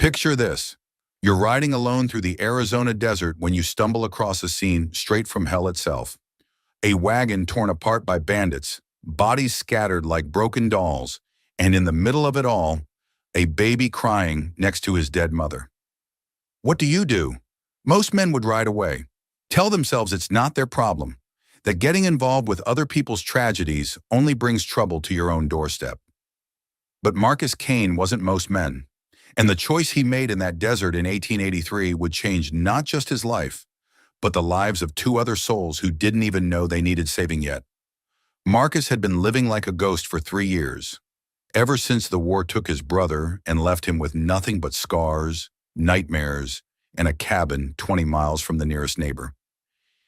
Picture this. You're riding alone through the Arizona desert when you stumble across a scene straight from hell itself. A wagon torn apart by bandits, bodies scattered like broken dolls, and in the middle of it all, a baby crying next to his dead mother. What do? Most men would ride away, tell themselves it's not their problem, that getting involved with other people's tragedies only brings trouble to your own doorstep. But Marcus Kane wasn't most men, and the choice he made in that desert in 1883 would change not just his life, but the lives of two other souls who didn't even know they needed saving yet. Marcus had been living like a ghost for 3 years, ever since the war took his brother and left him with nothing but scars, nightmares, and a cabin 20 miles from the nearest neighbor.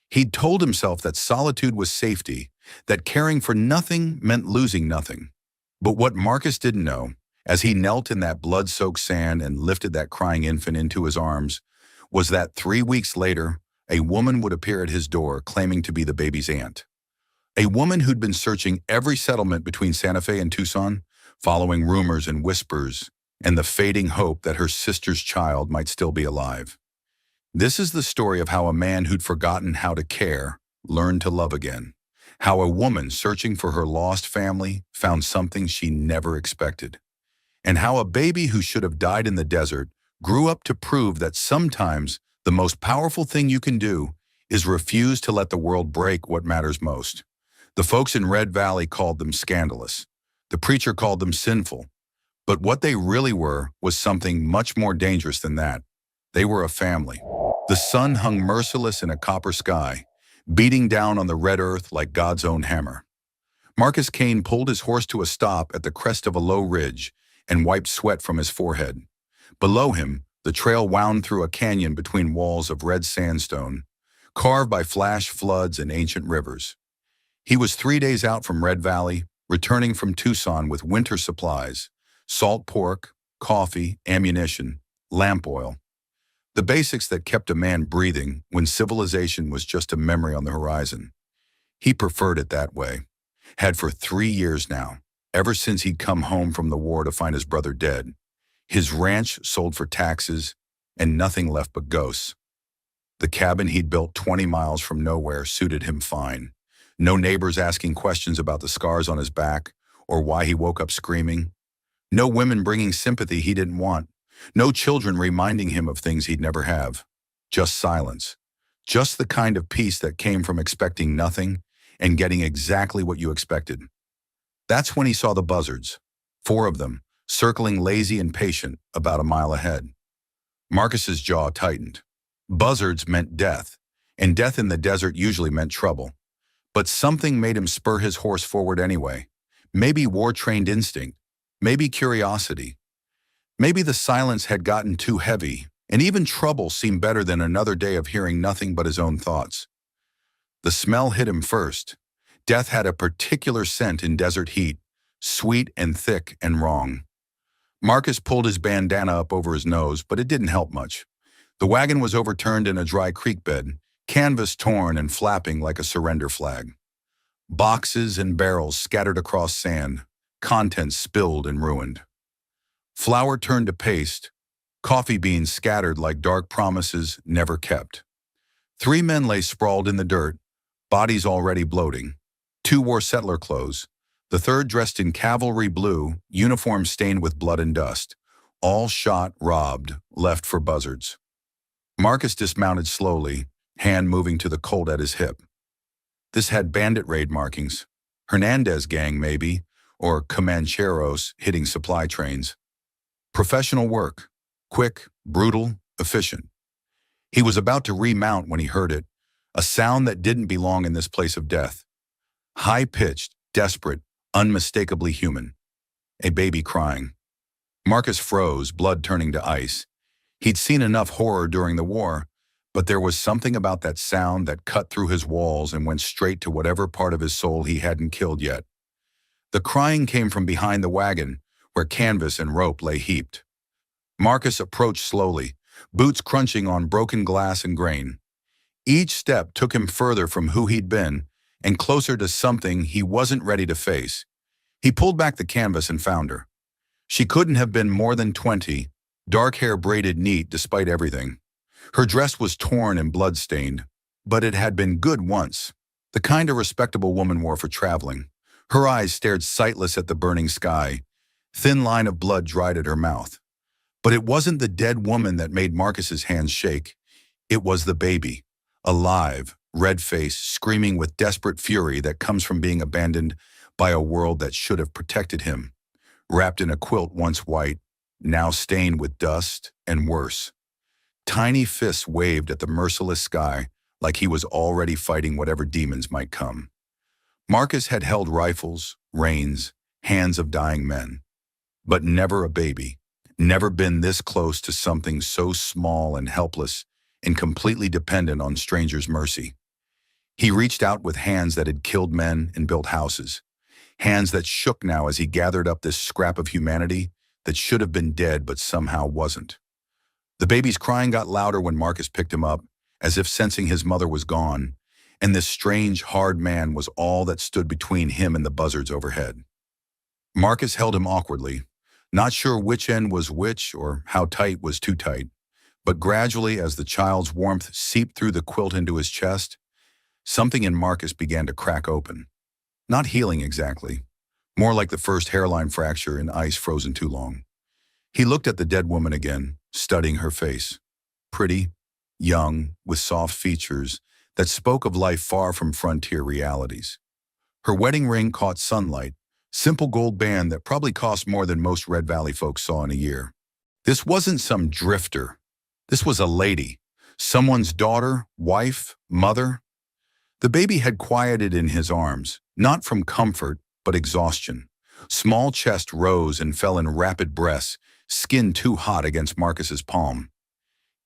He'd told himself that solitude was safety, that caring for nothing meant losing nothing. But what Marcus didn't know, as he knelt in that blood-soaked sand and lifted that crying infant into his arms, was that 3 weeks later, a woman would appear at his door claiming to be the baby's aunt. A woman who'd been searching every settlement between Santa Fe and Tucson, following rumors and whispers, and the fading hope that her sister's child might still be alive. This is the story of how a man who'd forgotten how to care learned to love again. How a woman searching for her lost family found something she never expected. And how a baby who should have died in the desert grew up to prove that sometimes the most powerful thing you can do is refuse to let the world break what matters most. The folks in Red Valley called them scandalous. The preacher called them sinful. But what they really were was something much more dangerous than that. They were a family. The sun hung merciless in a copper sky, beating down on the red earth like God's own hammer. Marcus Kane pulled his horse to a stop at the crest of a low ridge and wiped sweat from his forehead. Below him, the trail wound through a canyon between walls of red sandstone, carved by flash floods and ancient rivers. He was 3 days out from Red Valley, returning from Tucson with winter supplies, salt pork, coffee, ammunition, lamp oil. The basics that kept a man breathing when civilization was just a memory on the horizon. He preferred it that way. Had for 3 years now, ever since he'd come home from the war to find his brother dead. His ranch sold for taxes, and nothing left but ghosts. The cabin he'd built 20 miles from nowhere suited him fine. No neighbors asking questions about the scars on his back or why he woke up screaming. No women bringing sympathy he didn't want. No children reminding him of things he'd never have. Just silence. Just the kind of peace that came from expecting nothing and getting exactly what you expected. That's when he saw the buzzards, 4 of them, circling lazy and patient about a mile ahead. Marcus's jaw tightened. Buzzards meant death, and death in the desert usually meant trouble. But something made him spur his horse forward anyway. Maybe war-trained instinct, maybe curiosity. Maybe the silence had gotten too heavy, and even trouble seemed better than another day of hearing nothing but his own thoughts. The smell hit him first. Death had a particular scent in desert heat, sweet and thick and wrong. Marcus pulled his bandana up over his nose, but it didn't help much. The wagon was overturned in a dry creek bed, canvas torn and flapping like a surrender flag. Boxes and barrels scattered across sand, contents spilled and ruined. Flour turned to paste, coffee beans scattered like dark promises never kept. 3 men lay sprawled in the dirt, bodies already bloating. 2 wore settler clothes, the third dressed in cavalry blue, uniform stained with blood and dust. All shot, robbed, left for buzzards. Marcus dismounted slowly, hand moving to the Colt at his hip. This had bandit raid markings. Hernandez gang, maybe, or Comancheros hitting supply trains. Professional work. Quick, brutal, efficient. He was about to remount when he heard it, a sound that didn't belong in this place of death. High-pitched, desperate, unmistakably human. A baby crying. Marcus froze, blood turning to ice. He'd seen enough horror during the war, but there was something about that sound that cut through his walls and went straight to whatever part of his soul he hadn't killed yet. The crying came from behind the wagon, where canvas and rope lay heaped. Marcus approached slowly, boots crunching on broken glass and grain. Each step took him further from who he'd been and closer to something he wasn't ready to face. He pulled back the canvas and found her. She couldn't have been more than 20, Dark hair braided neat despite everything. Her dress was torn and blood-stained, but it had been good once. The kind a respectable woman wore for traveling. Her eyes stared sightless at the burning sky. Thin line of blood dried at her mouth. But it wasn't the dead woman that made Marcus's hands shake. It was the baby, alive, red-faced, screaming with desperate fury that comes from being abandoned by a world that should have protected him. Wrapped in a quilt once white, now stained with dust and worse. Tiny fists waved at the merciless sky like he was already fighting whatever demons might come. Marcus had held rifles, reins, hands of dying men. But never a baby, never been this close to something so small and helpless and completely dependent on strangers' mercy. He reached out with hands that had killed men and built houses, hands that shook now as he gathered up this scrap of humanity that should have been dead but somehow wasn't. The baby's crying got louder when Marcus picked him up, as if sensing his mother was gone, and this strange, hard man was all that stood between him and the buzzards overhead. Marcus held him awkwardly, not sure which end was which or how tight was too tight, but gradually as the child's warmth seeped through the quilt into his chest, something in Marcus began to crack open. Not healing exactly, more like the first hairline fracture in ice frozen too long. He looked at the dead woman again, studying her face. Pretty, young, with soft features that spoke of life far from frontier realities. Her wedding ring caught sunlight, simple gold band that probably cost more than most Red Valley folks saw in a year. This wasn't some drifter. This was a lady, someone's daughter, wife, mother. The baby had quieted in his arms, not from comfort, but exhaustion. Small chest rose and fell in rapid breaths, skin too hot against Marcus's palm.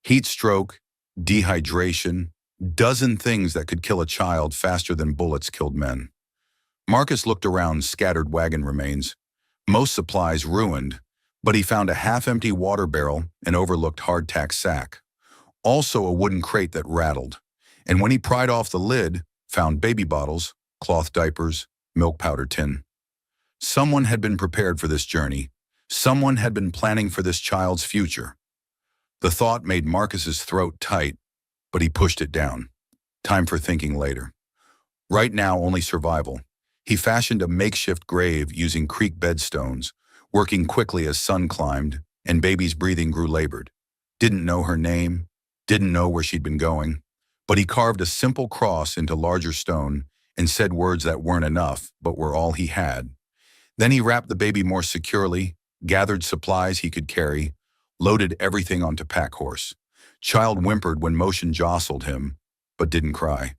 Heat stroke, dehydration, dozen things that could kill a child faster than bullets killed men. Marcus looked around scattered wagon remains, most supplies ruined, but he found a half-empty water barrel and overlooked hardtack sack. Also a wooden crate that rattled, and when he pried off the lid, found baby bottles, cloth diapers, milk powder tin. Someone had been prepared for this journey. Someone had been planning for this child's future. The thought made Marcus's throat tight, but he pushed it down. Time for thinking later. Right now, only survival. He fashioned a makeshift grave using creek bedstones, working quickly as sun climbed and baby's breathing grew labored. Didn't know her name, didn't know where she'd been going, but he carved a simple cross into larger stone and said words that weren't enough, but were all he had. Then he wrapped the baby more securely, gathered supplies he could carry, loaded everything onto pack horse. Child whimpered when motion jostled him, but didn't cry.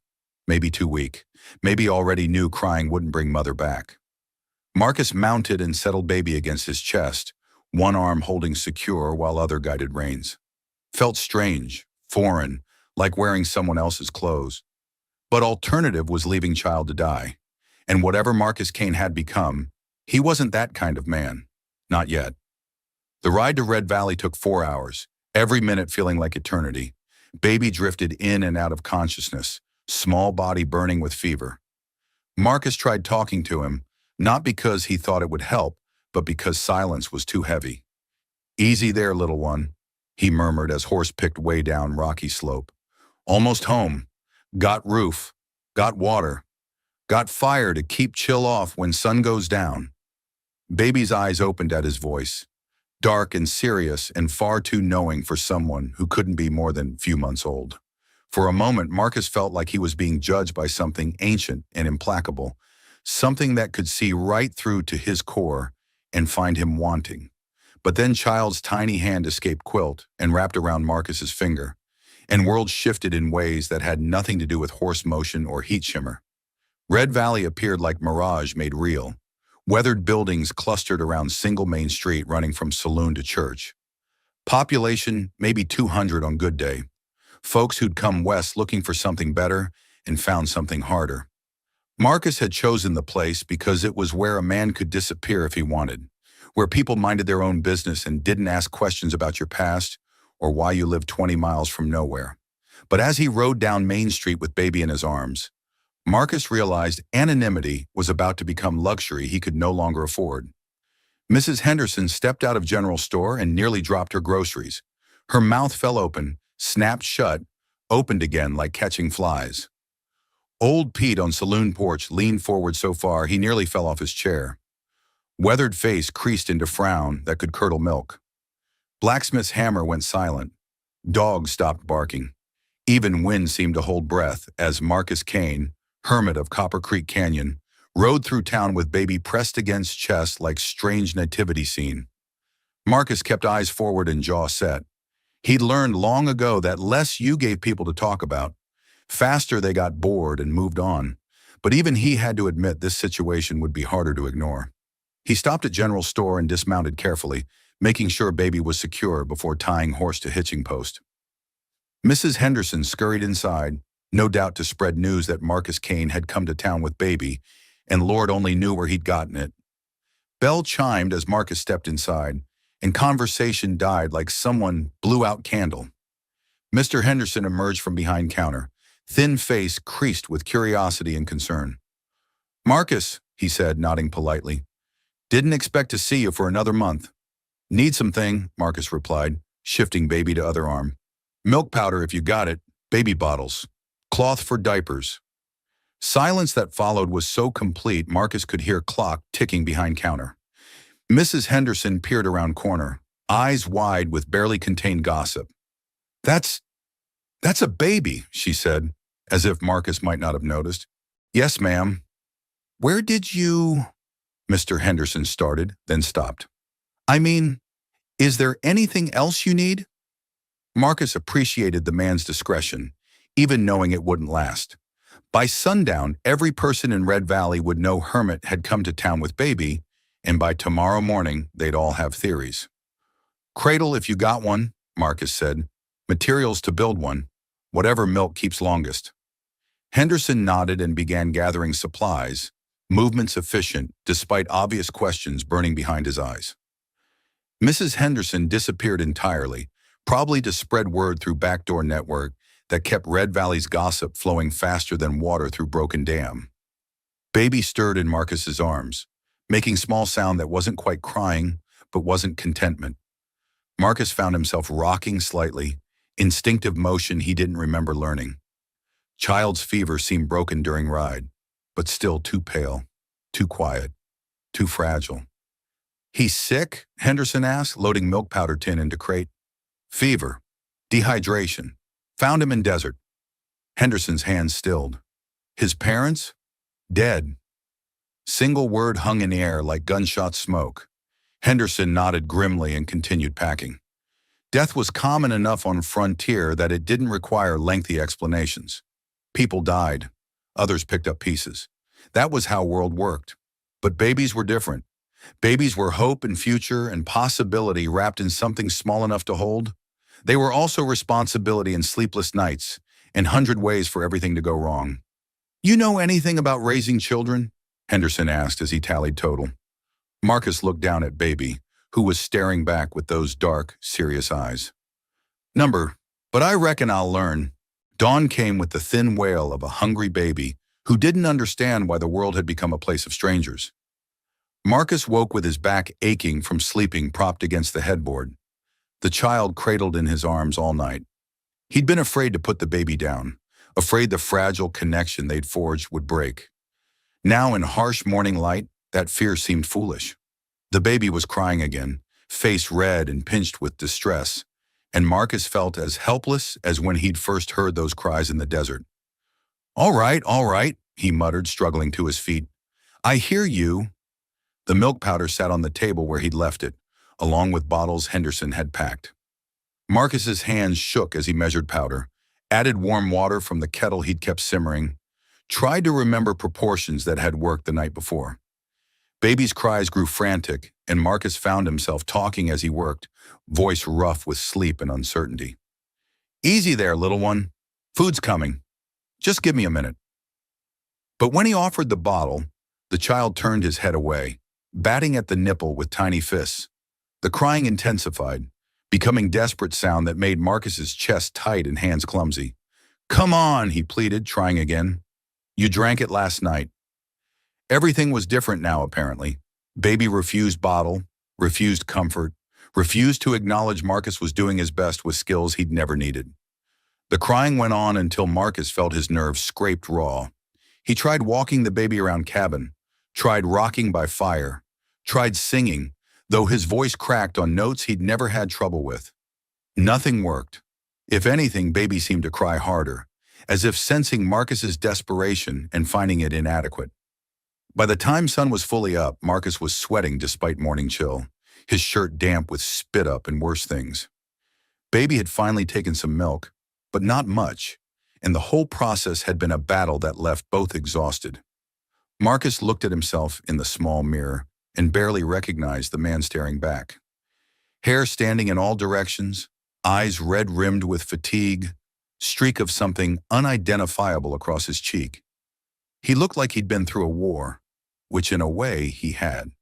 Maybe too weak. Maybe already knew crying wouldn't bring mother back. Marcus mounted and settled baby against his chest, one arm holding secure while other guided reins. Felt strange, foreign, like wearing someone else's clothes. But alternative was leaving child to die. And whatever Marcus Kane had become, he wasn't that kind of man. Not yet. The ride to Red Valley took 4 hours, every minute feeling like eternity. Baby drifted in and out of consciousness, small body burning with fever. Marcus tried talking to him, not because he thought it would help, but because silence was too heavy. "Easy there, little one," he murmured as horse picked way down rocky slope. "Almost home. Got roof. Got water. Got fire to keep chill off when sun goes down." Baby's eyes opened at his voice, dark and serious and far too knowing for someone who couldn't be more than a few months old. For a moment, Marcus felt like he was being judged by something ancient and implacable, something that could see right through to his core and find him wanting. But then Child's tiny hand escaped quilt and wrapped around Marcus's finger, and worlds shifted in ways that had nothing to do with horse motion or heat shimmer. Red Valley appeared like mirage made real. Weathered buildings clustered around single main street running from saloon to church. Population maybe 200 on good day. Folks who'd come west looking for something better and found something harder. Marcus had chosen the place because it was where a man could disappear if he wanted, where people minded their own business and didn't ask questions about your past or why you lived 20 miles from nowhere. But as he rode down Main Street with baby in his arms, Marcus realized anonymity was about to become luxury he could no longer afford. Mrs. Henderson stepped out of general store and nearly dropped her groceries. Her mouth fell open, snapped shut, opened again like catching flies. Old Pete on saloon porch leaned forward so far he nearly fell off his chair. Weathered face creased into frown that could curdle milk. Blacksmith's hammer went silent. Dogs stopped barking. Even wind seemed to hold breath as Marcus Kane, hermit of Copper Creek Canyon, rode through town with baby pressed against chest like strange nativity scene. Marcus kept eyes forward and jaw set. He'd learned long ago that less you gave people to talk about, faster they got bored and moved on. But even he had to admit this situation would be harder to ignore. He stopped at general store and dismounted carefully, making sure baby was secure before tying horse to hitching post. Mrs. Henderson scurried inside, no doubt to spread news that Marcus Kane had come to town with baby, and Lord only knew where he'd gotten it. Bell chimed as Marcus stepped inside, and conversation died like someone blew out candle. Mr. Henderson emerged from behind counter, thin face creased with curiosity and concern. "Marcus," he said, nodding politely. "Didn't expect to see you for another month." "Need something," Marcus replied, shifting baby to other arm. "Milk powder if you got it, baby bottles. Cloth for diapers." Silence that followed was so complete Marcus could hear clock ticking behind counter. Mrs. Henderson peered around corner, eyes wide with barely contained gossip. That's a baby," she said, as if Marcus might not have noticed. "Yes, ma'am." "Where did you—" Mr. Henderson started, then stopped. "I mean, is there anything else you need?" Marcus appreciated the man's discretion, even knowing it wouldn't last. By sundown, every person in Red Valley would know Hermit had come to town with baby, and by tomorrow morning, they'd all have theories. "Cradle if you got one," Marcus said. "Materials to build one. Whatever milk keeps longest." Henderson nodded and began gathering supplies, movements efficient despite obvious questions burning behind his eyes. Mrs. Henderson disappeared entirely, probably to spread word through backdoor network that kept Red Valley's gossip flowing faster than water through broken dam. Baby stirred in Marcus's arms, making small sound that wasn't quite crying, but wasn't contentment. Marcus found himself rocking slightly, instinctive motion he didn't remember learning. Child's fever seemed broken during ride, but still too pale, too quiet, too fragile. "He's sick?" Henderson asked, loading milk powder tin into crate. "Fever. Dehydration. Found him in desert." Henderson's hands stilled. "His parents? Dead." Single word hung in air like gunshot smoke. Henderson nodded grimly and continued packing. Death was common enough on frontier that it didn't require lengthy explanations. People died. Others picked up pieces. That was how world worked. But babies were different. Babies were hope and future and possibility wrapped in something small enough to hold. They were also responsibility and sleepless nights, and 100 ways for everything to go wrong. "You know anything about raising children?" Henderson asked as he tallied total. Marcus looked down at baby, who was staring back with those dark, serious eyes. "Number, but I reckon I'll learn." Dawn came with the thin wail of a hungry baby who didn't understand why the world had become a place of strangers. Marcus woke with his back aching from sleeping propped against the headboard. The child cradled in his arms all night. He'd been afraid to put the baby down, afraid the fragile connection they'd forged would break. Now in harsh morning light, that fear seemed foolish. The baby was crying again, face red and pinched with distress, and Marcus felt as helpless as when he'd first heard those cries in the desert. All right, he muttered, struggling to his feet. "I hear you." The milk powder sat on the table where he'd left it, along with bottles Henderson had packed. Marcus's hands shook as he measured powder, added warm water from the kettle he'd kept simmering, tried to remember proportions that had worked the night before. Baby's cries grew frantic, and Marcus found himself talking as he worked, voice rough with sleep and uncertainty. "Easy there, little one. Food's coming. Just give me a minute." But when he offered the bottle, the child turned his head away, batting at the nipple with tiny fists. The crying intensified, becoming desperate sound that made Marcus's chest tight and hands clumsy. "Come on," he pleaded, trying again. "You drank it last night." Everything was different now, apparently. Baby refused bottle, refused comfort, refused to acknowledge Marcus was doing his best with skills he'd never needed. The crying went on until Marcus felt his nerves scraped raw. He tried walking the baby around cabin, tried rocking by fire, tried singing, though his voice cracked on notes he'd never had trouble with. Nothing worked. If anything, baby seemed to cry harder, as if sensing Marcus's desperation and finding it inadequate. By the time sun was fully up, Marcus was sweating despite morning chill, his shirt damp with spit up and worse things. Baby had finally taken some milk, but not much, and the whole process had been a battle that left both exhausted. Marcus looked at himself in the small mirror and barely recognized the man staring back. Hair standing in all directions, eyes red-rimmed with fatigue, streak of something unidentifiable across his cheek. He looked like he'd been through a war, which in a way he had.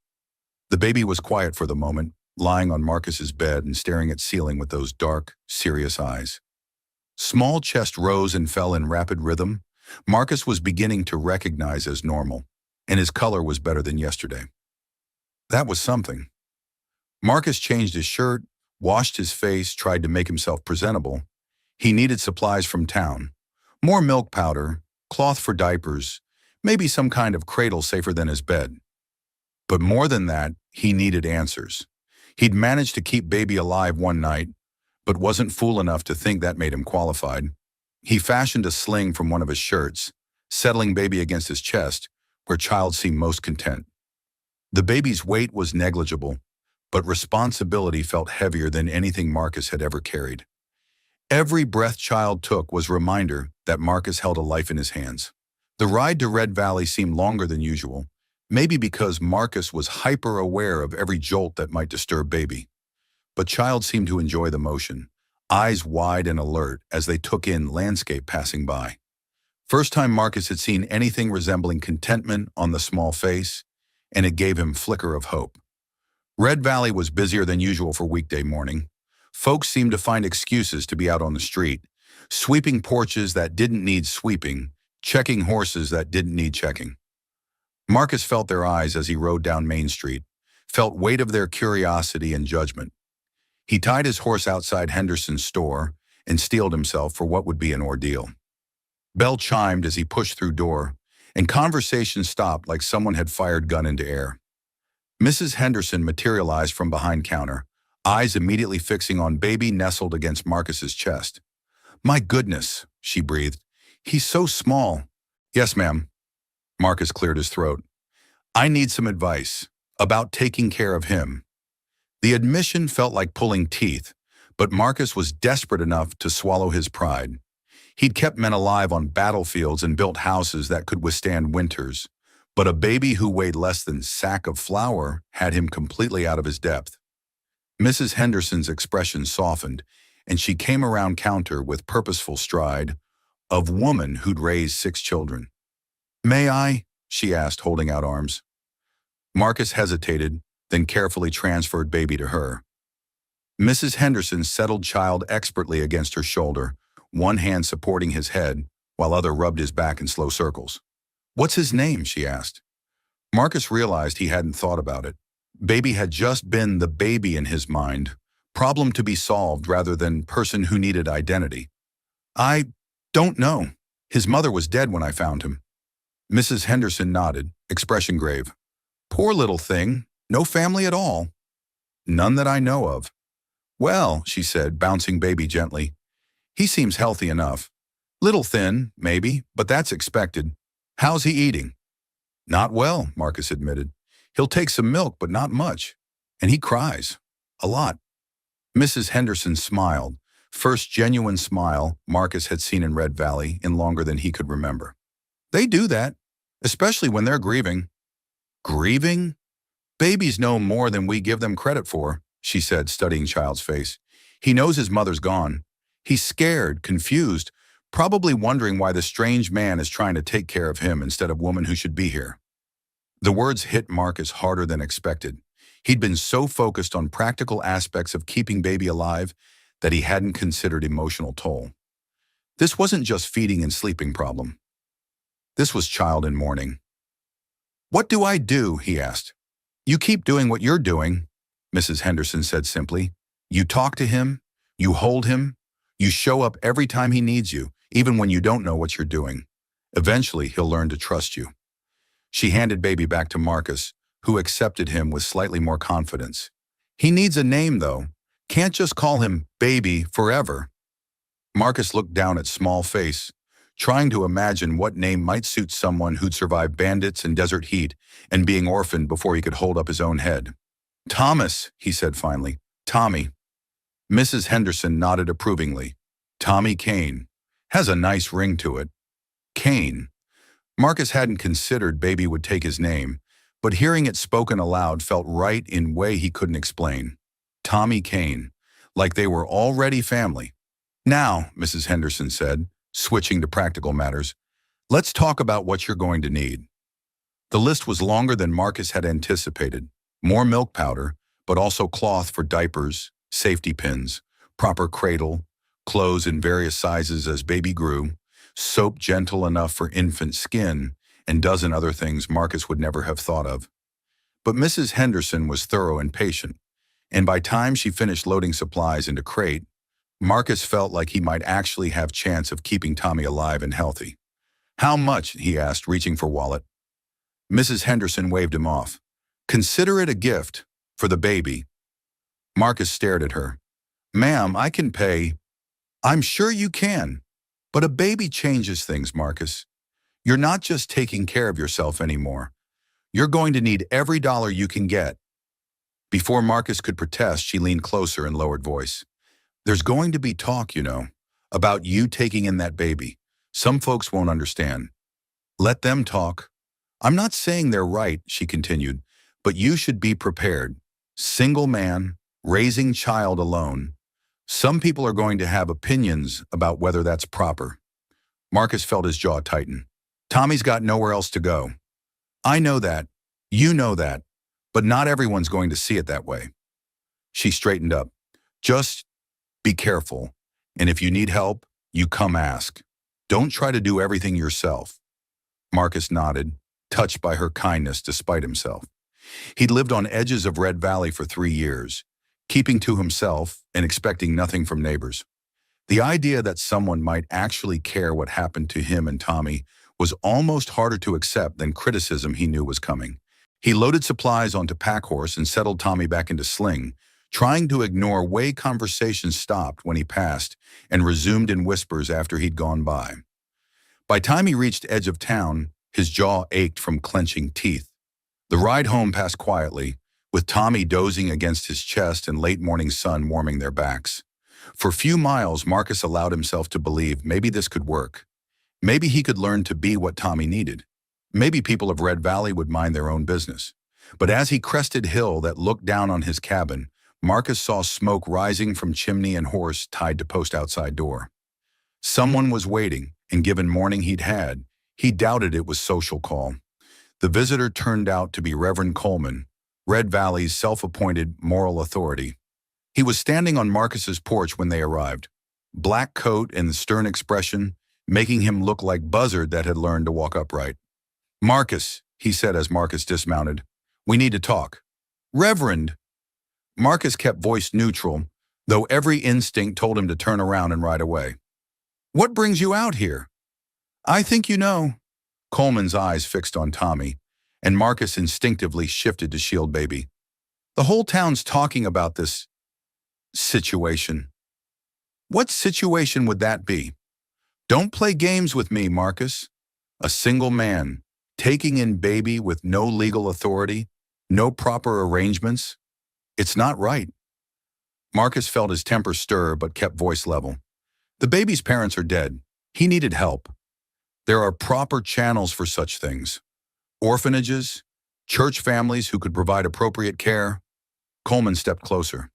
The baby was quiet for the moment, lying on Marcus's bed and staring at ceiling with those dark, serious eyes. Small chest rose and fell in rapid rhythm. Marcus was beginning to recognize as normal, and his color was better than yesterday. That was something. Marcus changed his shirt, washed his face, tried to make himself presentable. He needed supplies from town. More milk powder, cloth for diapers, maybe some kind of cradle safer than his bed. But more than that, he needed answers. He'd managed to keep baby alive one night, but wasn't fool enough to think that made him qualified. He fashioned a sling from one of his shirts, settling baby against his chest, where child seemed most content. The baby's weight was negligible, but responsibility felt heavier than anything Marcus had ever carried. Every breath child took was a reminder that Marcus held a life in his hands. The ride to Red Valley seemed longer than usual, maybe because Marcus was hyper-aware of every jolt that might disturb baby. But child seemed to enjoy the motion, eyes wide and alert as they took in landscape passing by. First time Marcus had seen anything resembling contentment on the small face, and it gave him a flicker of hope. Red Valley was busier than usual for weekday morning. Folks seemed to find excuses to be out on the street, sweeping porches that didn't need sweeping, checking horses that didn't need checking. Marcus felt their eyes as he rode down Main Street, felt weight of their curiosity and judgment. He tied his horse outside Henderson's store and steeled himself for what would be an ordeal. Bell chimed as he pushed through door, and conversation stopped like someone had fired gun into air. Mrs. Henderson materialized from behind counter, eyes immediately fixing on baby nestled against Marcus's chest. "My goodness," she breathed. "He's so small." "Yes, ma'am." Marcus cleared his throat. "I need some advice about taking care of him." The admission felt like pulling teeth, but Marcus was desperate enough to swallow his pride. He'd kept men alive on battlefields and built houses that could withstand winters, but a baby who weighed less than a sack of flour had him completely out of his depth. Mrs. Henderson's expression softened, and she came around counter with purposeful stride of woman who'd raised 6 children. "May I?" she asked, holding out arms. Marcus hesitated, then carefully transferred baby to her. Mrs. Henderson settled child expertly against her shoulder, one hand supporting his head, while other rubbed his back in slow circles. "What's his name?" she asked. Marcus realized he hadn't thought about it. Baby had just been the baby in his mind, problem to be solved rather than person who needed identity. "I don't know. His mother was dead when I found him." Mrs. Henderson nodded, expression grave. "Poor little thing. No family at all?" "None that I know of." "Well," she said, bouncing baby gently, "he seems healthy enough. Little thin, maybe, but that's expected. How's he eating?" "Not well," Marcus admitted. "He'll take some milk, but not much. And he cries. A lot." Mrs. Henderson smiled, first genuine smile Marcus had seen in Red Valley in longer than he could remember. "They do that, especially when they're grieving." "Grieving? Babies know more than we give them credit for," she said, studying child's face. "He knows his mother's gone. He's scared, confused, probably wondering why the strange man is trying to take care of him instead of woman who should be here." The words hit Marcus harder than expected. He'd been so focused on practical aspects of keeping baby alive that he hadn't considered emotional toll. This wasn't just feeding and sleeping problem. This was child in mourning. "What do I do?" he asked. "You keep doing what you're doing." Mrs. Henderson said simply. You talk to him, you hold him, you show up every time he needs you, even when you don't know what you're doing. Eventually, he'll learn to trust you. She handed baby back to Marcus, who accepted him with slightly more confidence. He needs a name, though. Can't just call him baby forever. Marcus looked down at small face, trying to imagine what name might suit someone who'd survived bandits and desert heat and being orphaned before he could hold up his own head. Thomas, he said finally. Tommy. Mrs. Henderson nodded approvingly. Tommy Kane. Has a nice ring to it. Kane. Marcus hadn't considered baby would take his name, but hearing it spoken aloud felt right in a way he couldn't explain. Tommy Kane. Like they were already family. Now, Mrs. Henderson said, switching to practical matters, let's talk about what you're going to need. The list was longer than Marcus had anticipated. More milk powder, but also cloth for diapers, safety pins, proper cradle, clothes in various sizes as baby grew, soap gentle enough for infant skin, and dozen other things Marcus would never have thought of. But Mrs. Henderson was thorough and patient, and by time she finished loading supplies into crate, Marcus felt like he might actually have chance of keeping Tommy alive and healthy. How much? He asked, reaching for wallet. Mrs. Henderson waved him off. Consider it a gift for the baby. Marcus stared at her. Ma'am, I can pay. I'm sure you can. But a baby changes things, Marcus. You're not just taking care of yourself anymore. You're going to need every dollar you can get. Before Marcus could protest, she leaned closer and lowered voice. There's going to be talk, you know, about you taking in that baby. Some folks won't understand. Let them talk. I'm not saying they're right, she continued, but you should be prepared. Single man, raising child alone. Some people are going to have opinions about whether that's proper. Marcus felt his jaw tighten. Tommy's got nowhere else to go. I know that. You know that. But not everyone's going to see it that way. She straightened up. Just be careful. And if you need help, you come ask. Don't try to do everything yourself. Marcus nodded, touched by her kindness despite himself. He'd lived on edges of Red Valley for 3 years, keeping to himself and expecting nothing from neighbors. The idea that someone might actually care what happened to him and Tommy was almost harder to accept than criticism he knew was coming. He loaded supplies onto Packhorse and settled Tommy back into Sling, trying to ignore way conversation stopped when he passed and resumed in whispers after he'd gone by. By time he reached edge of town, his jaw ached from clenching teeth. The ride home passed quietly, with Tommy dozing against his chest and late morning sun warming their backs. For a few miles, Marcus allowed himself to believe maybe this could work. Maybe he could learn to be what Tommy needed. Maybe people of Red Valley would mind their own business. But as he crested hill that looked down on his cabin, Marcus saw smoke rising from chimney and horse tied to post outside door. Someone was waiting, and given morning he'd had, he doubted it was social call. The visitor turned out to be Reverend Coleman, Red Valley's self-appointed moral authority. He was standing on Marcus's porch when they arrived, black coat and stern expression, making him look like Buzzard that had learned to walk upright. Marcus, he said as Marcus dismounted, we need to talk. Reverend! Marcus kept voice neutral, though every instinct told him to turn around and ride away. What brings you out here? I think you know. Coleman's eyes fixed on Tommy, and Marcus instinctively shifted to shield baby. The whole town's talking about this situation. What situation would that be? Don't play games with me, Marcus. A single man, taking in baby with no legal authority, no proper arrangements. It's not right. Marcus felt his temper stir but kept voice level. The baby's parents are dead. He needed help. There are proper channels for such things. Orphanages, church families who could provide appropriate care. Coleman stepped closer.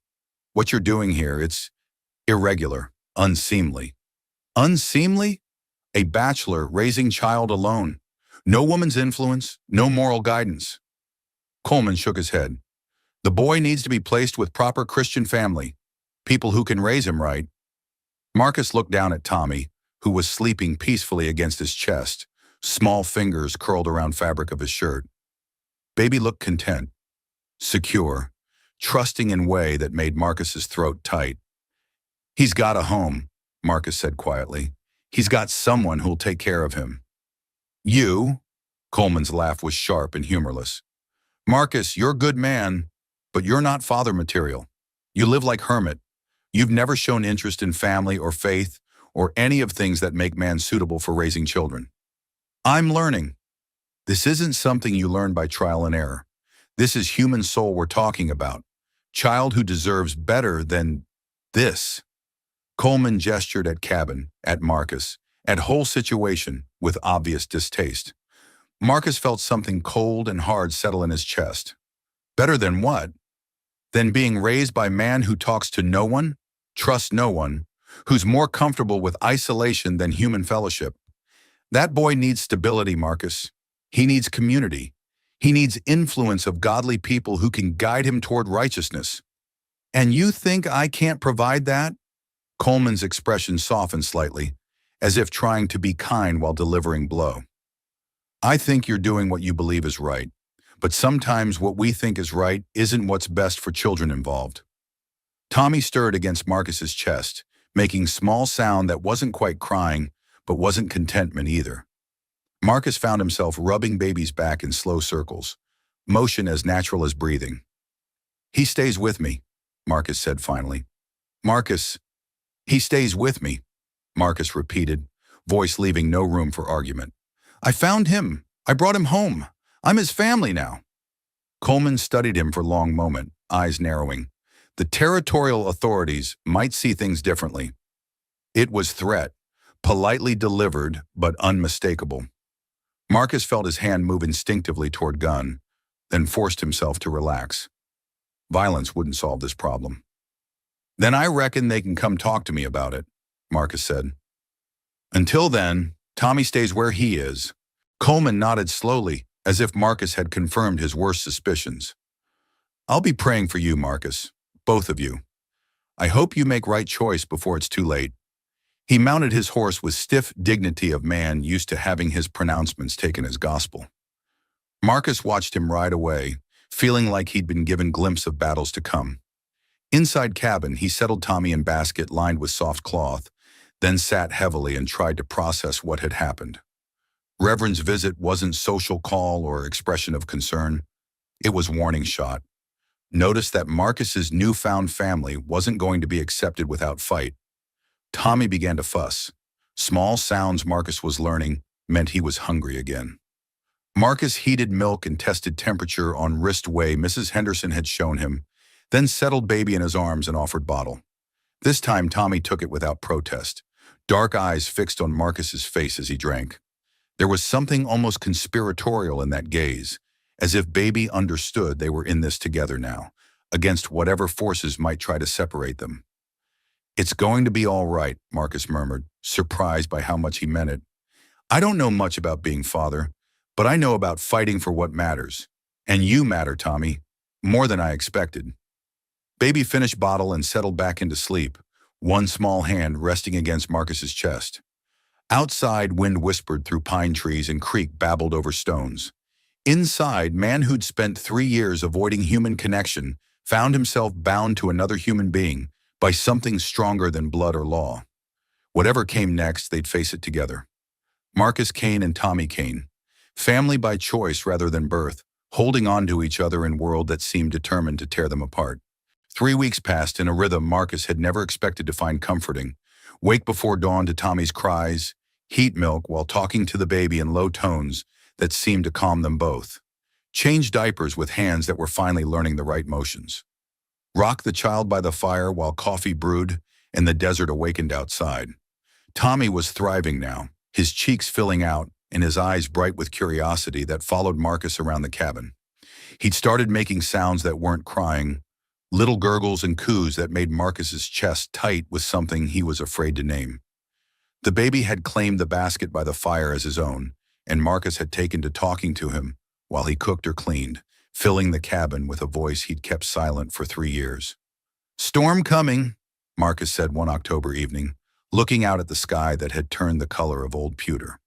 What you're doing here, it's irregular, unseemly. Unseemly? A bachelor raising child alone. No woman's influence, no moral guidance. Coleman shook his head. The boy needs to be placed with proper Christian family, people who can raise him right. Marcus looked down at Tommy, who was sleeping peacefully against his chest, small fingers curled around fabric of his shirt. Baby looked content, secure, trusting in a way that made Marcus's throat tight. "He's got a home," Marcus said quietly. "He's got someone who'll take care of him." "You?" Coleman's laugh was sharp and humorless. "Marcus, you're a good man, but you're not father material. You live like hermit. You've never shown interest in family or faith or any of things that make man suitable for raising children." "I'm learning." "This isn't something you learn by trial and error. This is human soul we're talking about. Child who deserves better than this." Coleman gestured at cabin, at Marcus, at whole situation with obvious distaste. Marcus felt something cold and hard settle in his chest. Better than what? Than being raised by a man who talks to no one, trusts no one, who's more comfortable with isolation than human fellowship. That boy needs stability, Marcus. He needs community. He needs influence of godly people who can guide him toward righteousness. "And you think I can't provide that?" Coleman's expression softened slightly, as if trying to be kind while delivering blow. "I think you're doing what you believe is right, but sometimes what we think is right isn't what's best for children involved." Tommy stirred against Marcus's chest, making small sound that wasn't quite crying, but wasn't contentment either. Marcus found himself rubbing baby's back in slow circles, motion as natural as breathing. "He stays with me," Marcus said finally. "Marcus, he stays with me," Marcus repeated, voice leaving no room for argument. "I found him. I brought him home. I'm his family now." Coleman studied him for a long moment, eyes narrowing. The territorial authorities might see things differently. It was threat, politely delivered but unmistakable. Marcus felt his hand move instinctively toward gun, then forced himself to relax. Violence wouldn't solve this problem. "Then I reckon they can come talk to me about it," Marcus said. "Until then, Tommy stays where he is." Coleman nodded slowly, as if Marcus had confirmed his worst suspicions. "I'll be praying for you, Marcus, both of you. I hope you make right choice before it's too late." He mounted his horse with stiff dignity of man used to having his pronouncements taken as gospel. Marcus watched him ride away, feeling like he'd been given a glimpse of battles to come. Inside cabin, he settled Tommy in basket lined with soft cloth, then sat heavily and tried to process what had happened. Reverend's visit wasn't social call or expression of concern. It was warning shot. Notice that Marcus's newfound family wasn't going to be accepted without fight. Tommy began to fuss. Small sounds Marcus was learning meant he was hungry again. Marcus heated milk and tested temperature on wrist way Mrs. Henderson had shown him, then settled baby in his arms and offered bottle. This time Tommy took it without protest, dark eyes fixed on Marcus's face as he drank. There was something almost conspiratorial in that gaze, as if baby understood they were in this together now, against whatever forces might try to separate them. "It's going to be all right," Marcus murmured, surprised by how much he meant it. "I don't know much about being father, but I know about fighting for what matters. And you matter, Tommy, more than I expected." Baby finished bottle and settled back into sleep, one small hand resting against Marcus's chest. Outside, wind whispered through pine trees and creek babbled over stones. Inside, man who'd spent 3 years avoiding human connection found himself bound to another human being by something stronger than blood or law. Whatever came next, they'd face it together. Marcus Kane and Tommy Kane, family by choice rather than birth, holding on to each other in a world that seemed determined to tear them apart. 3 weeks passed in a rhythm Marcus had never expected to find comforting. Wake before dawn to Tommy's cries, heat milk while talking to the baby in low tones that seemed to calm them both. Change diapers with hands that were finally learning the right motions. Rock the child by the fire while coffee brewed and the desert awakened outside. Tommy was thriving now, his cheeks filling out and his eyes bright with curiosity that followed Marcus around the cabin. He'd started making sounds that weren't crying, little gurgles and coos that made Marcus's chest tight with something he was afraid to name. The baby had claimed the basket by the fire as his own, and Marcus had taken to talking to him while he cooked or cleaned, filling the cabin with a voice he'd kept silent for 3 years. "Storm coming," Marcus said one October evening, looking out at the sky that had turned the color of old pewter.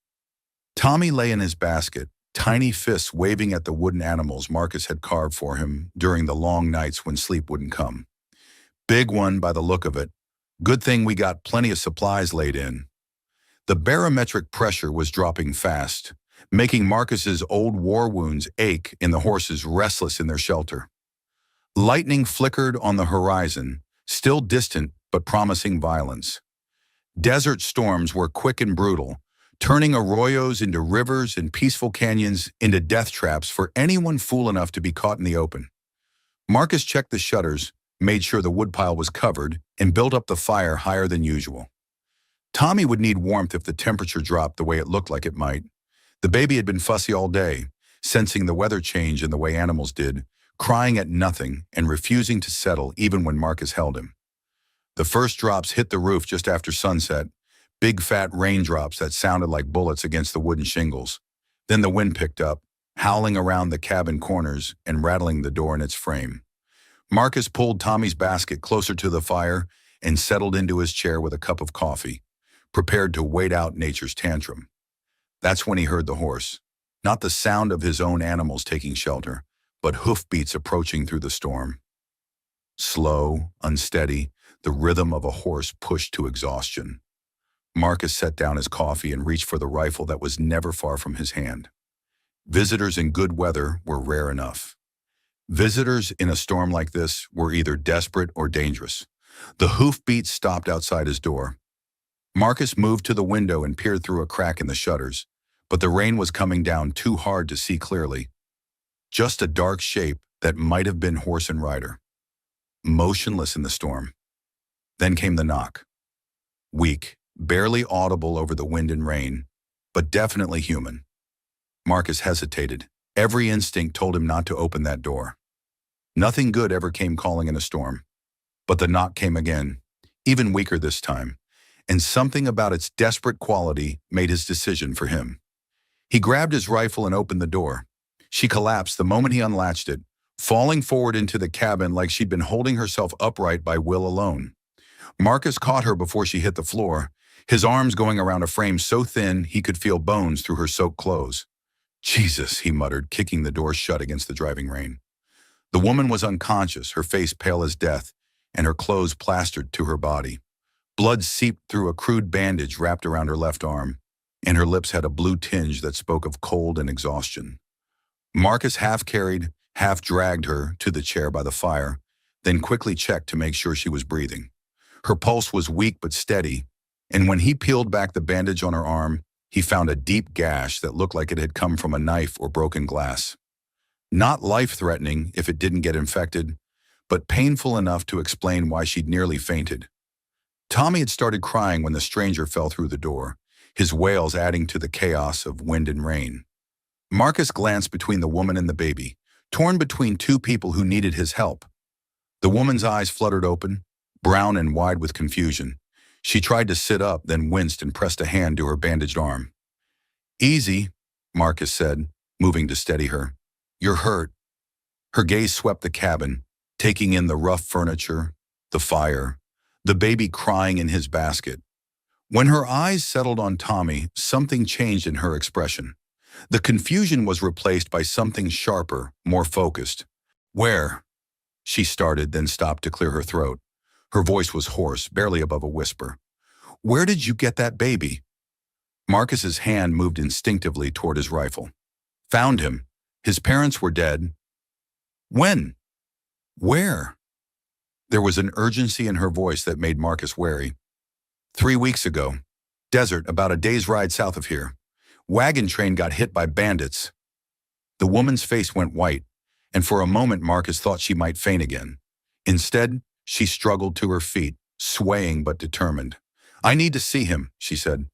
Tommy lay in his basket, tiny fists waving at the wooden animals Marcus had carved for him during the long nights when sleep wouldn't come. Big one by the look of it. Good thing we got plenty of supplies laid in. The barometric pressure was dropping fast, making Marcus's old war wounds ache and the horses restless in their shelter. Lightning flickered on the horizon, still distant but promising violence. Desert storms were quick and brutal, turning arroyos into rivers and peaceful canyons into death traps for anyone fool enough to be caught in the open. Marcus checked the shutters, made sure the woodpile was covered, and built up the fire higher than usual. Tommy would need warmth if the temperature dropped the way it looked like it might. The baby had been fussy all day, sensing the weather change in the way animals did, crying at nothing and refusing to settle even when Marcus held him. The first drops hit the roof just after sunset, big fat raindrops that sounded like bullets against the wooden shingles. Then the wind picked up, howling around the cabin corners and rattling the door in its frame. Marcus pulled Tommy's basket closer to the fire and settled into his chair with a cup of coffee, prepared to wait out nature's tantrum. That's when he heard the horse. Not the sound of his own animals taking shelter, but hoofbeats approaching through the storm. Slow, unsteady, the rhythm of a horse pushed to exhaustion. Marcus set down his coffee and reached for the rifle that was never far from his hand. Visitors in good weather were rare enough. Visitors in a storm like this were either desperate or dangerous. The hoofbeats stopped outside his door. Marcus moved to the window and peered through a crack in the shutters, but the rain was coming down too hard to see clearly. Just a dark shape that might have been horse and rider, motionless in the storm. Then came the knock. Weak, barely audible over the wind and rain, but definitely human. Marcus hesitated. Every instinct told him not to open that door. Nothing good ever came calling in a storm. But the knock came again, even weaker this time, and something about its desperate quality made his decision for him. He grabbed his rifle and opened the door. She collapsed the moment he unlatched it, falling forward into the cabin like she'd been holding herself upright by will alone. Marcus caught her before she hit the floor, his arms going around a frame so thin he could feel bones through her soaked clothes. "Jesus," he muttered, kicking the door shut against the driving rain. The woman was unconscious, her face pale as death, and her clothes plastered to her body. Blood seeped through a crude bandage wrapped around her left arm, and her lips had a blue tinge that spoke of cold and exhaustion. Marcus half-carried, half-dragged her to the chair by the fire, then quickly checked to make sure she was breathing. Her pulse was weak but steady, and when he peeled back the bandage on her arm, he found a deep gash that looked like it had come from a knife or broken glass. Not life-threatening if it didn't get infected, but painful enough to explain why she'd nearly fainted. Tommy had started crying when the stranger fell through the door, his wails adding to the chaos of wind and rain. Marcus glanced between the woman and the baby, torn between two people who needed his help. The woman's eyes fluttered open, brown and wide with confusion. She tried to sit up, then winced and pressed a hand to her bandaged arm. "Easy," Marcus said, moving to steady her. "You're hurt." Her gaze swept the cabin, taking in the rough furniture, the fire, the baby crying in his basket. When her eyes settled on Tommy, something changed in her expression. The confusion was replaced by something sharper, more focused. "Where?" She started, then stopped to clear her throat. Her voice was hoarse, barely above a whisper. "Where did you get that baby?" Marcus's hand moved instinctively toward his rifle. "Found him. His parents were dead." "When? Where?" There was an urgency in her voice that made Marcus wary. 3 weeks ago. Desert, about a day's ride south of here. Wagon train got hit by bandits." The woman's face went white, and for a moment Marcus thought she might faint again. Instead, she struggled to her feet, swaying but determined. "I need to see him," she said.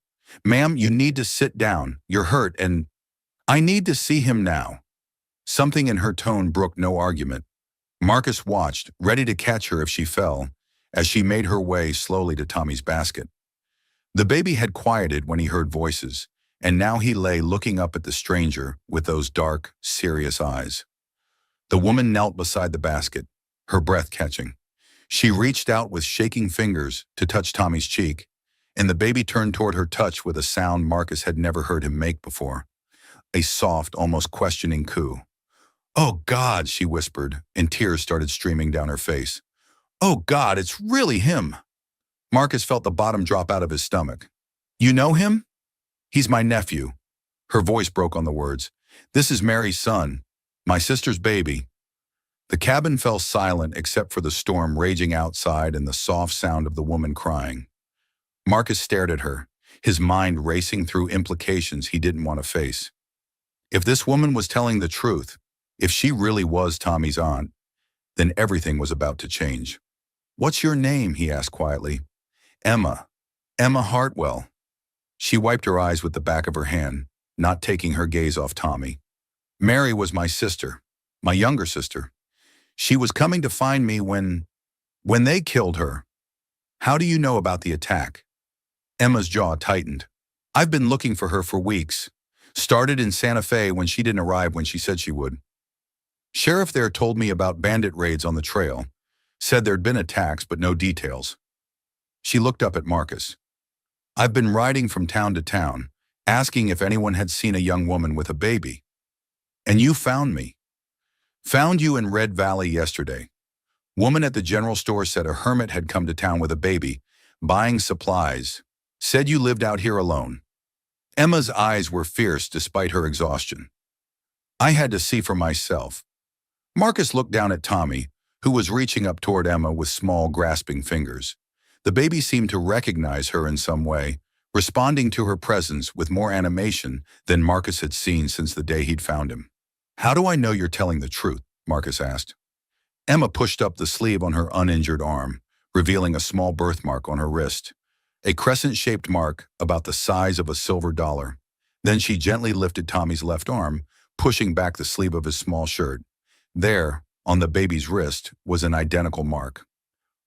"Ma'am, you need to sit down. You're hurt, and I need to see him now." Something in her tone brooked no argument. Marcus watched, ready to catch her if she fell, as she made her way slowly to Tommy's basket. The baby had quieted when he heard voices, and now he lay looking up at the stranger with those dark, serious eyes. The woman knelt beside the basket, her breath catching. She reached out with shaking fingers to touch Tommy's cheek, and the baby turned toward her touch with a sound Marcus had never heard him make before. a soft, almost questioning coo. "Oh, God," she whispered, and tears started streaming down her face. "Oh, God, it's really him." Marcus felt the bottom drop out of his stomach. "You know him?" "He's my nephew." Her voice broke on the words. "This is Mary's son, my sister's baby." The cabin fell silent except for the storm raging outside and the soft sound of the woman crying. Marcus stared at her, his mind racing through implications he didn't want to face. If this woman was telling the truth, if she really was Tommy's aunt, then everything was about to change. "What's your name?" he asked quietly. "Emma. Emma Hartwell." She wiped her eyes with the back of her hand, not taking her gaze off Tommy. "Mary was my sister, my younger sister. She was coming to find me when they killed her." "How do you know about the attack?" Emma's jaw tightened. "I've been looking for her for weeks. Started in Santa Fe when she didn't arrive when she said she would. Sheriff there told me about bandit raids on the trail. Said there'd been attacks, but no details." She looked up at Marcus. "I've been riding from town to town, asking if anyone had seen a young woman with a baby. And you found me. Found you in Red Valley yesterday. Woman at the general store said a hermit had come to town with a baby, buying supplies. Said you lived out here alone." Emma's eyes were fierce despite her exhaustion. "I had to see for myself." Marcus looked down at Tommy, who was reaching up toward Emma with small, grasping fingers. The baby seemed to recognize her in some way, responding to her presence with more animation than Marcus had seen since the day he'd found him. "How do I know you're telling the truth?" Marcus asked. Emma pushed up the sleeve on her uninjured arm, revealing a small birthmark on her wrist, a crescent-shaped mark about the size of a silver dollar. Then she gently lifted Tommy's left arm, pushing back the sleeve of his small shirt. There, on the baby's wrist, was an identical mark.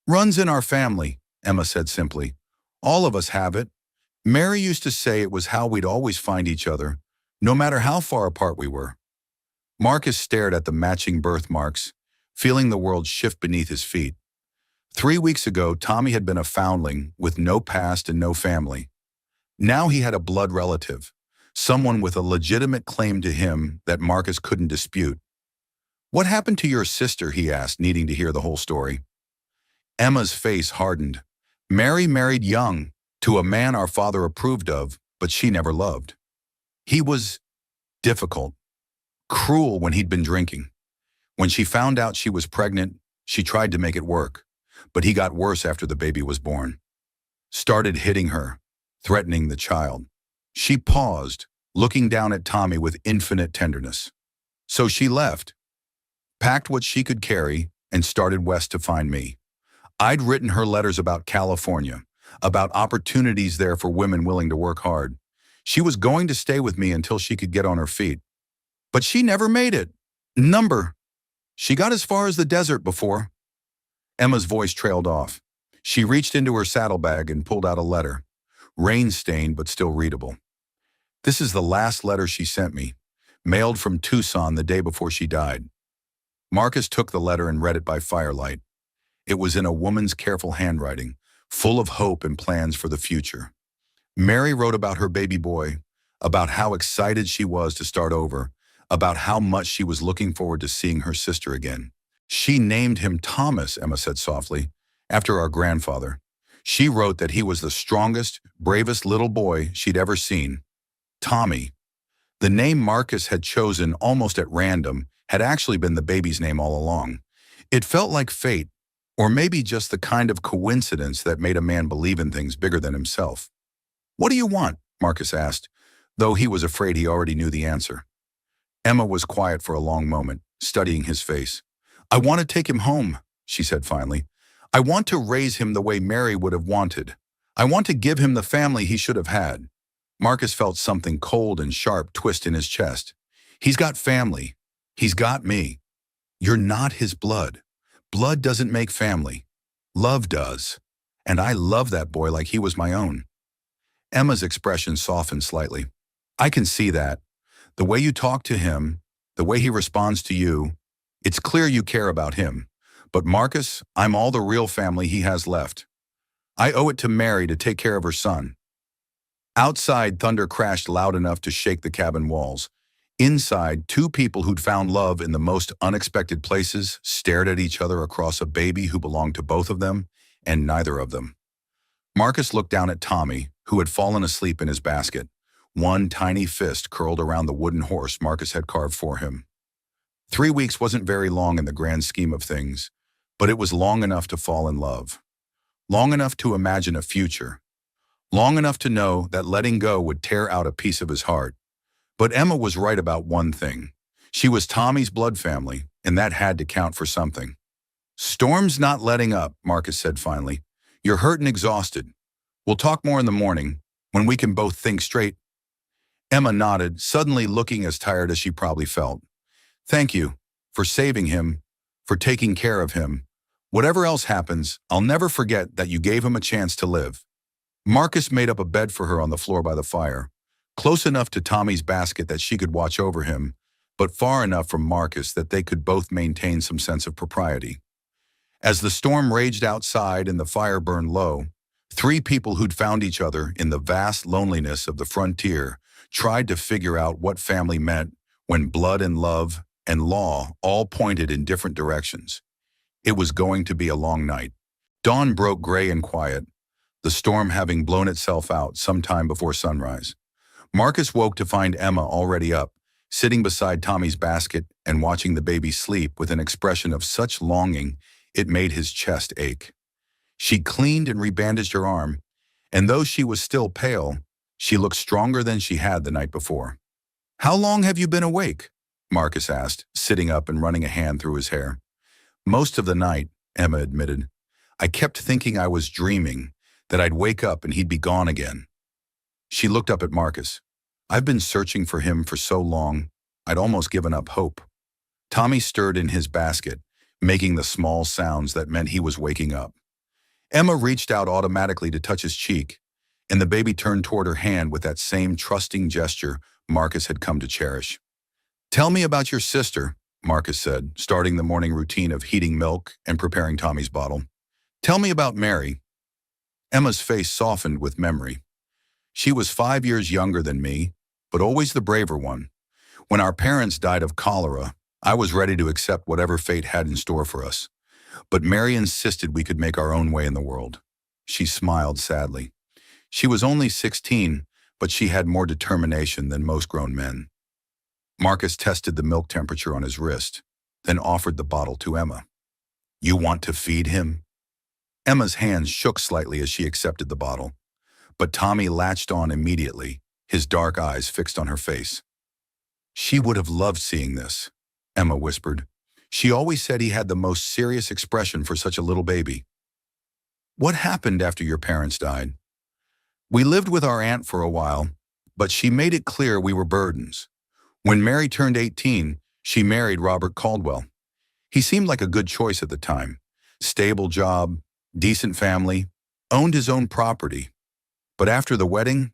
"Runs in our family," Emma said simply. "All of us have it. Mary used to say it was how we'd always find each other, no matter how far apart we were." Marcus stared at the matching birthmarks, feeling the world shift beneath his feet. 3 weeks ago, Tommy had been a foundling with no past and no family. Now he had a blood relative, someone with a legitimate claim to him that Marcus couldn't dispute. "What happened to your sister?" he asked, needing to hear the whole story. Emma's face hardened. "Mary married young, to a man our father approved of, but she never loved. He was difficult, cruel when he'd been drinking. When she found out she was pregnant, she tried to make it work, but he got worse after the baby was born. Started hitting her, threatening the child." She paused, looking down at Tommy with infinite tenderness. "So she left, packed what she could carry, and started west to find me. I'd written her letters about California, about opportunities there for women willing to work hard. She was going to stay with me until she could get on her feet. But she never made it. She got as far as the desert before." Emma's voice trailed off. She reached into her saddlebag and pulled out a letter, rain-stained but still readable. "This is the last letter she sent me, mailed from Tucson the day before she died." Marcus took the letter and read it by firelight. It was in a woman's careful handwriting, full of hope and plans for the future. Mary wrote about her baby boy, about how excited she was to start over, about how much she was looking forward to seeing her sister again. "She named him Thomas," Emma said softly, "after our grandfather. She wrote that he was the strongest, bravest little boy she'd ever seen. Tommy." The name Marcus had chosen almost at random had actually been the baby's name all along. It felt like fate, or maybe just the kind of coincidence that made a man believe in things bigger than himself. "What do you want?" Marcus asked, though he was afraid he already knew the answer. Emma was quiet for a long moment, studying his face. "I want to take him home," she said finally. "I want to raise him the way Mary would have wanted. I want to give him the family he should have had." Marcus felt something cold and sharp twist in his chest. "He's got family. He's got me. You're not his blood. Blood doesn't make family. Love does. And I love that boy like he was my own." Emma's expression softened slightly. "I can see that. The way you talk to him, the way he responds to you, it's clear you care about him. But Marcus, I'm all the real family he has left. I owe it to Mary to take care of her son." Outside, thunder crashed loud enough to shake the cabin walls. Inside, two people who'd found love in the most unexpected places stared at each other across a baby who belonged to both of them, and neither of them. Marcus looked down at Tommy, who had fallen asleep in his basket, one tiny fist curled around the wooden horse Marcus had carved for him. 3 weeks wasn't very long in the grand scheme of things, but it was long enough to fall in love, long enough to imagine a future, long enough to know that letting go would tear out a piece of his heart. But Emma was right about one thing. She was Tommy's blood family, and that had to count for something. "Storm's not letting up," Marcus said finally. "You're hurt and exhausted. We'll talk more in the morning, when we can both think straight." Emma nodded, suddenly looking as tired as she probably felt. "Thank you, for saving him, for taking care of him. Whatever else happens, I'll never forget that you gave him a chance to live." Marcus made up a bed for her on the floor by the fire, close enough to Tommy's basket that she could watch over him, but far enough from Marcus that they could both maintain some sense of propriety. As the storm raged outside and the fire burned low, three people who'd found each other in the vast loneliness of the frontier tried to figure out what family meant when blood and love and law all pointed in different directions. It was going to be a long night. Dawn broke gray and quiet, the storm having blown itself out sometime before sunrise. Marcus woke to find Emma already up, sitting beside Tommy's basket and watching the baby sleep with an expression of such longing it made his chest ache. She cleaned and rebandaged her arm, and though she was still pale, she looked stronger than she had the night before. "How long have you been awake?" Marcus asked, sitting up and running a hand through his hair. "Most of the night," Emma admitted. "I kept thinking I was dreaming, that I'd wake up and he'd be gone again." She looked up at Marcus. "I've been searching for him for so long, I'd almost given up hope." Tommy stirred in his basket, making the small sounds that meant he was waking up. Emma reached out automatically to touch his cheek, and the baby turned toward her hand with that same trusting gesture Marcus had come to cherish. "Tell me about your sister," Marcus said, starting the morning routine of heating milk and preparing Tommy's bottle. "Tell me about Mary." Emma's face softened with memory. "She was 5 years younger than me, but always the braver one. When our parents died of cholera, I was ready to accept whatever fate had in store for us. But Mary insisted we could make our own way in the world." She smiled sadly. "She was only 16, but she had more determination than most grown men." Marcus tested the milk temperature on his wrist, then offered the bottle to Emma. "You want to feed him?" Emma's hands shook slightly as she accepted the bottle, but Tommy latched on immediately, his dark eyes fixed on her face. "She would have loved seeing this," Emma whispered. "She always said he had the most serious expression for such a little baby." "What happened after your parents died?" "We lived with our aunt for a while, but she made it clear we were burdens. When Mary turned 18, she married Robert Caldwell. He seemed like a good choice at the time. Stable job, decent family, owned his own property. But after the wedding,"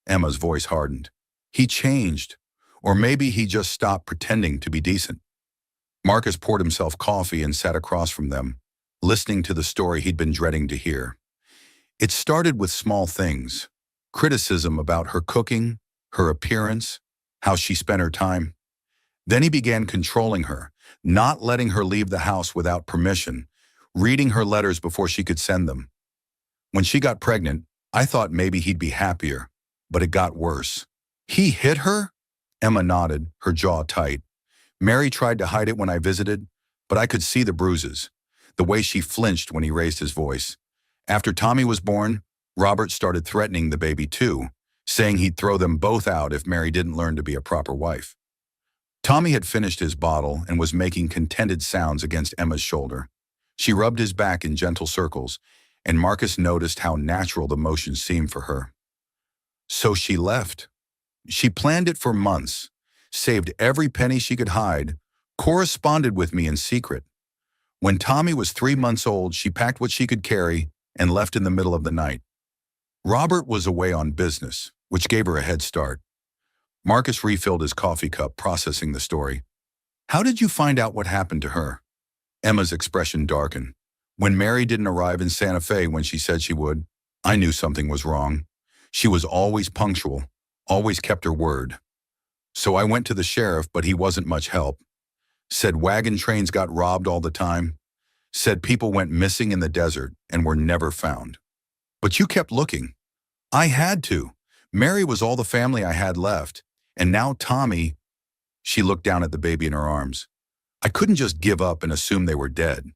Emma's voice hardened, "he changed, or maybe he just stopped pretending to be decent." Marcus poured himself coffee and sat across from them, listening to the story he'd been dreading to hear. It started with small things, criticism about her cooking, her appearance, how she spent her time. Then he began controlling her, not letting her leave the house without permission, reading her letters before she could send them. When she got pregnant, I thought maybe he'd be happier, but it got worse. "He hit her?" Emma nodded, her jaw tight. "Mary tried to hide it when I visited, but I could see the bruises, the way she flinched when he raised his voice. After Tommy was born, Robert started threatening the baby too, saying he'd throw them both out if Mary didn't learn to be a proper wife." Tommy had finished his bottle and was making contented sounds against Emma's shoulder. She rubbed his back in gentle circles, and Marcus noticed how natural the motion seemed for her. "So she left. She planned it for months, saved every penny she could hide, corresponded with me in secret. When Tommy was 3 months old, she packed what she could carry and left in the middle of the night. Robert was away on business, which gave her a head start." Marcus refilled his coffee cup, processing the story. "How did you find out what happened to her?" Emma's expression darkened. "When Mary didn't arrive in Santa Fe when she said she would, I knew something was wrong. She was always punctual, always kept her word. So I went to the sheriff, but he wasn't much help. Said wagon trains got robbed all the time. Said people went missing in the desert and were never found. But you kept looking. I had to. Mary was all the family I had left. And now Tommy, she looked down at the baby in her arms. I couldn't just give up and assume they were dead.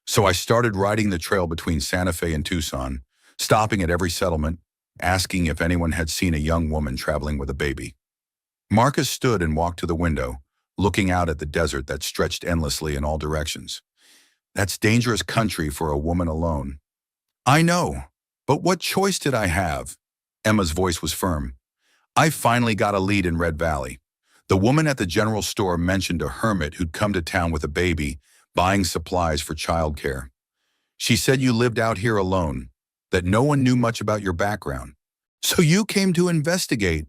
So I started riding the trail between Santa Fe and Tucson, stopping at every settlement, asking if anyone had seen a young woman traveling with a baby. Marcus stood and walked to the window, looking out at the desert that stretched endlessly in all directions. That's dangerous country for a woman alone. I know, but what choice did I have? Emma's voice was firm. I finally got a lead in Red Valley. The woman at the general store mentioned a hermit who'd come to town with a baby, buying supplies for childcare. She said you lived out here alone, that no one knew much about your background. So you came to investigate.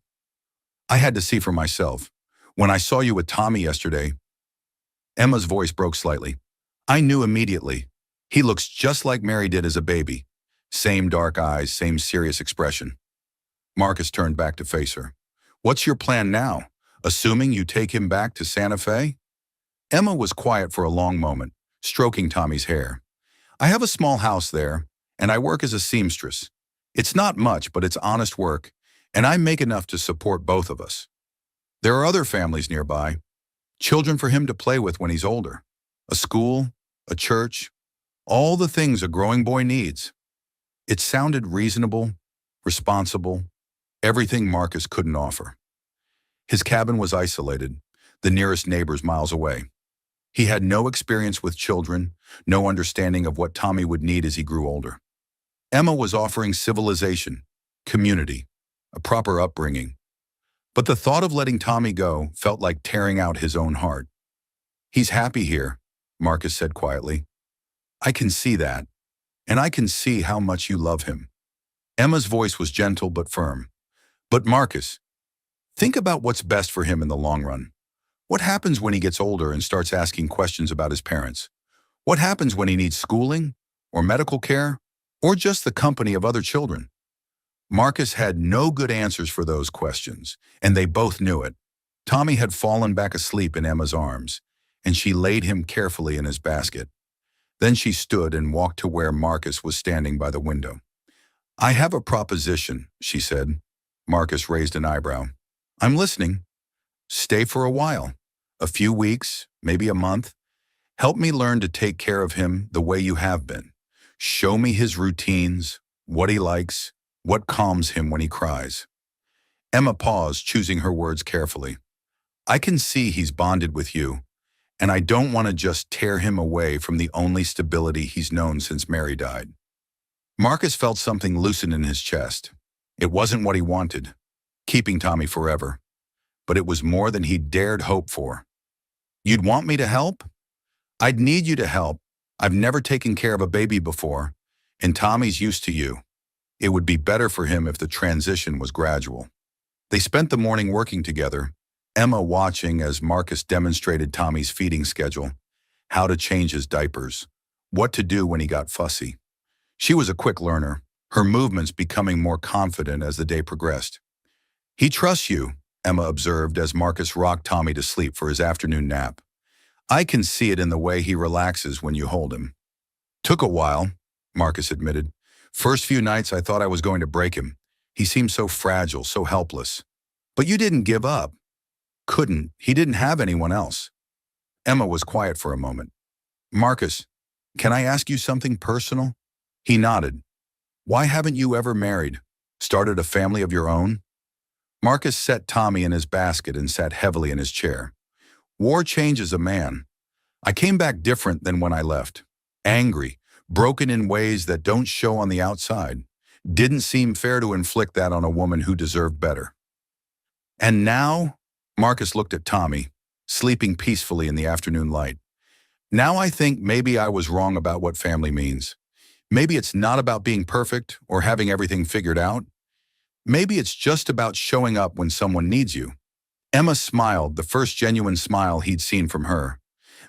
I had to see for myself. When I saw you with Tommy yesterday, Emma's voice broke slightly. I knew immediately. He looks just like Mary did as a baby. Same dark eyes, same serious expression. Marcus turned back to face her. What's your plan now? Assuming you take him back to Santa Fe? Emma was quiet for a long moment, stroking Tommy's hair. I have a small house there, and I work as a seamstress. It's not much, but it's honest work, and I make enough to support both of us. There are other families nearby, children for him to play with when he's older, a school, a church, all the things a growing boy needs. It sounded reasonable, responsible, everything Marcus couldn't offer. His cabin was isolated, the nearest neighbors miles away. He had no experience with children, no understanding of what Tommy would need as he grew older. Emma was offering civilization, community, a proper upbringing. But the thought of letting Tommy go felt like tearing out his own heart. He's happy here, Marcus said quietly. I can see that, and I can see how much you love him. Emma's voice was gentle but firm. But Marcus, think about what's best for him in the long run. What happens when he gets older and starts asking questions about his parents? What happens when he needs schooling, or medical care, or just the company of other children? Marcus had no good answers for those questions, and they both knew it. Tommy had fallen back asleep in Emma's arms, and she laid him carefully in his basket. Then she stood and walked to where Marcus was standing by the window. I have a proposition, she said. Marcus raised an eyebrow. I'm listening. Stay for a while, a few weeks, maybe a month. Help me learn to take care of him the way you have been. Show me his routines, what he likes, what calms him when he cries. Emma paused, choosing her words carefully. I can see he's bonded with you, and I don't want to just tear him away from the only stability he's known since Mary died. Marcus felt something loosen in his chest. It wasn't what he wanted, keeping Tommy forever, but it was more than he dared hope for. You'd want me to help? I'd need you to help. I've never taken care of a baby before, and Tommy's used to you. It would be better for him if the transition was gradual. They spent the morning working together, Emma watching as Marcus demonstrated Tommy's feeding schedule, how to change his diapers, what to do when he got fussy. She was a quick learner, her movements becoming more confident as the day progressed. He trusts you, Emma observed as Marcus rocked Tommy to sleep for his afternoon nap. I can see it in the way he relaxes when you hold him. Took a while, Marcus admitted. First few nights I thought I was going to break him. He seemed so fragile, so helpless. But you didn't give up. Couldn't. He didn't have anyone else. Emma was quiet for a moment. Marcus, can I ask you something personal? He nodded. Why haven't you ever married? Started a family of your own? Marcus set Tommy in his basket and sat heavily in his chair. War changes a man. I came back different than when I left. Angry, broken in ways that don't show on the outside. Didn't seem fair to inflict that on a woman who deserved better. And now, Marcus looked at Tommy, sleeping peacefully in the afternoon light. Now I think maybe I was wrong about what family means. Maybe it's not about being perfect or having everything figured out. Maybe it's just about showing up when someone needs you. Emma smiled, the first genuine smile he'd seen from her.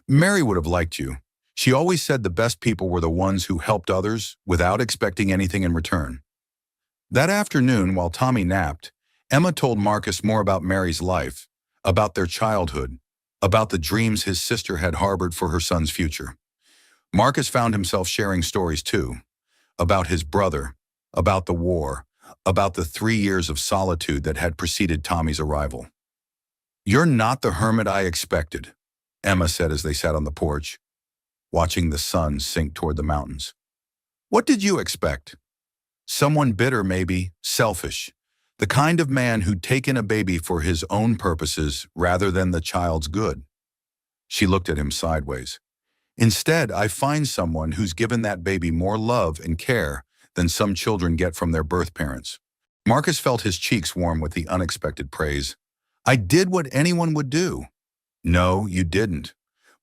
Mary would have liked you. She always said the best people were the ones who helped others without expecting anything in return. That afternoon, while Tommy napped, Emma told Marcus more about Mary's life, about their childhood, about the dreams his sister had harbored for her son's future. Marcus found himself sharing stories too, about his brother, about the war, about the 3 years of solitude that had preceded Tommy's arrival. "You're not the hermit I expected," Emma said as they sat on the porch, watching the sun sink toward the mountains. "What did you expect? Someone bitter maybe, selfish, the kind of man who'd taken a baby for his own purposes rather than the child's good." She looked at him sideways. "Instead, I find someone who's given that baby more love and care than some children get from their birth parents." Marcus felt his cheeks warm with the unexpected praise. "I did what anyone would do." "No, you didn't.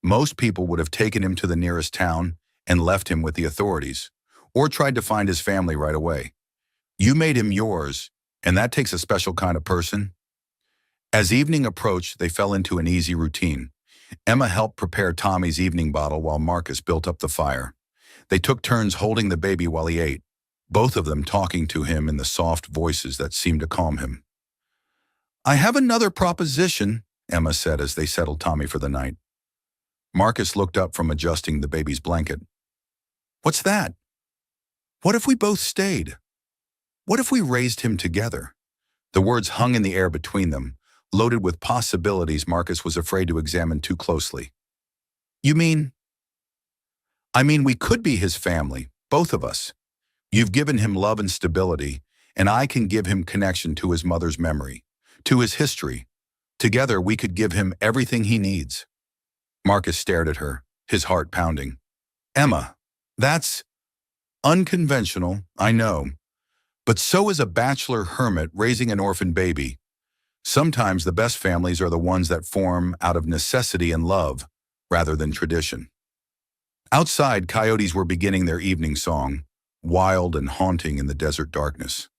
Most people would have taken him to the nearest town and left him with the authorities, or tried to find his family right away. You made him yours, and that takes a special kind of person." As evening approached, they fell into an easy routine. Emma helped prepare Tommy's evening bottle while Marcus built up the fire. They took turns holding the baby while he ate, both of them talking to him in the soft voices that seemed to calm him. "I have another proposition," Emma said as they settled Tommy for the night. Marcus looked up from adjusting the baby's blanket. "What's that?" "What if we both stayed? What if we raised him together?" The words hung in the air between them, loaded with possibilities Marcus was afraid to examine too closely. "You mean?" "I mean, we could be his family, both of us. You've given him love and stability, and I can give him connection to his mother's memory, to his history. Together, we could give him everything he needs." Marcus stared at her, his heart pounding. "Emma, that's unconventional, I know. But so is a bachelor hermit raising an orphan baby. Sometimes the best families are the ones that form out of necessity and love, rather than tradition." Outside, coyotes were beginning their evening song, wild and haunting in the desert darkness.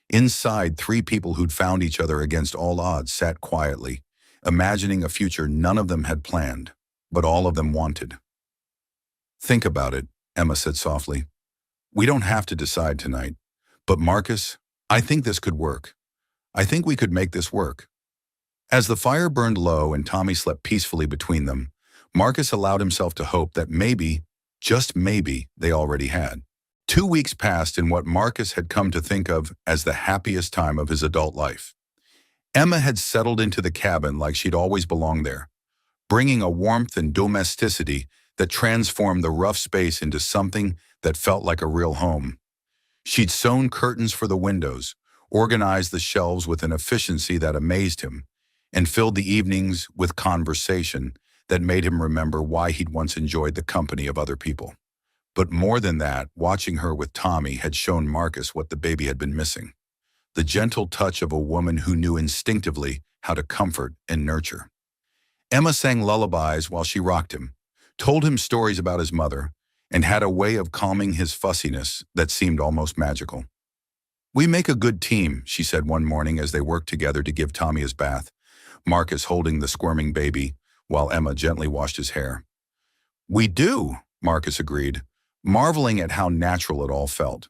Inside, 3 people who'd found each other against all odds sat quietly, imagining a future none of them had planned, but all of them wanted. "Think about it," Emma said softly. "We don't have to decide tonight. But Marcus, I think this could work. I think we could make this work." As the fire burned low and Tommy slept peacefully between them, Marcus allowed himself to hope that maybe, just maybe, they already had. 2 weeks passed in what Marcus had come to think of as the happiest time of his adult life. Emma had settled into the cabin like she'd always belonged there, bringing a warmth and domesticity that transformed the rough space into something that felt like a real home. She'd sewn curtains for the windows, organized the shelves with an efficiency that amazed him, and filled the evenings with conversation that made him remember why he'd once enjoyed the company of other people. But more than that, watching her with Tommy had shown Marcus what the baby had been missing: the gentle touch of a woman who knew instinctively how to comfort and nurture. Emma sang lullabies while she rocked him, told him stories about his mother, and had a way of calming his fussiness that seemed almost magical. "We make a good team," she said one morning as they worked together to give Tommy his bath, Marcus holding the squirming baby while Emma gently washed his hair. "We do," Marcus agreed, marveling at how natural it all felt.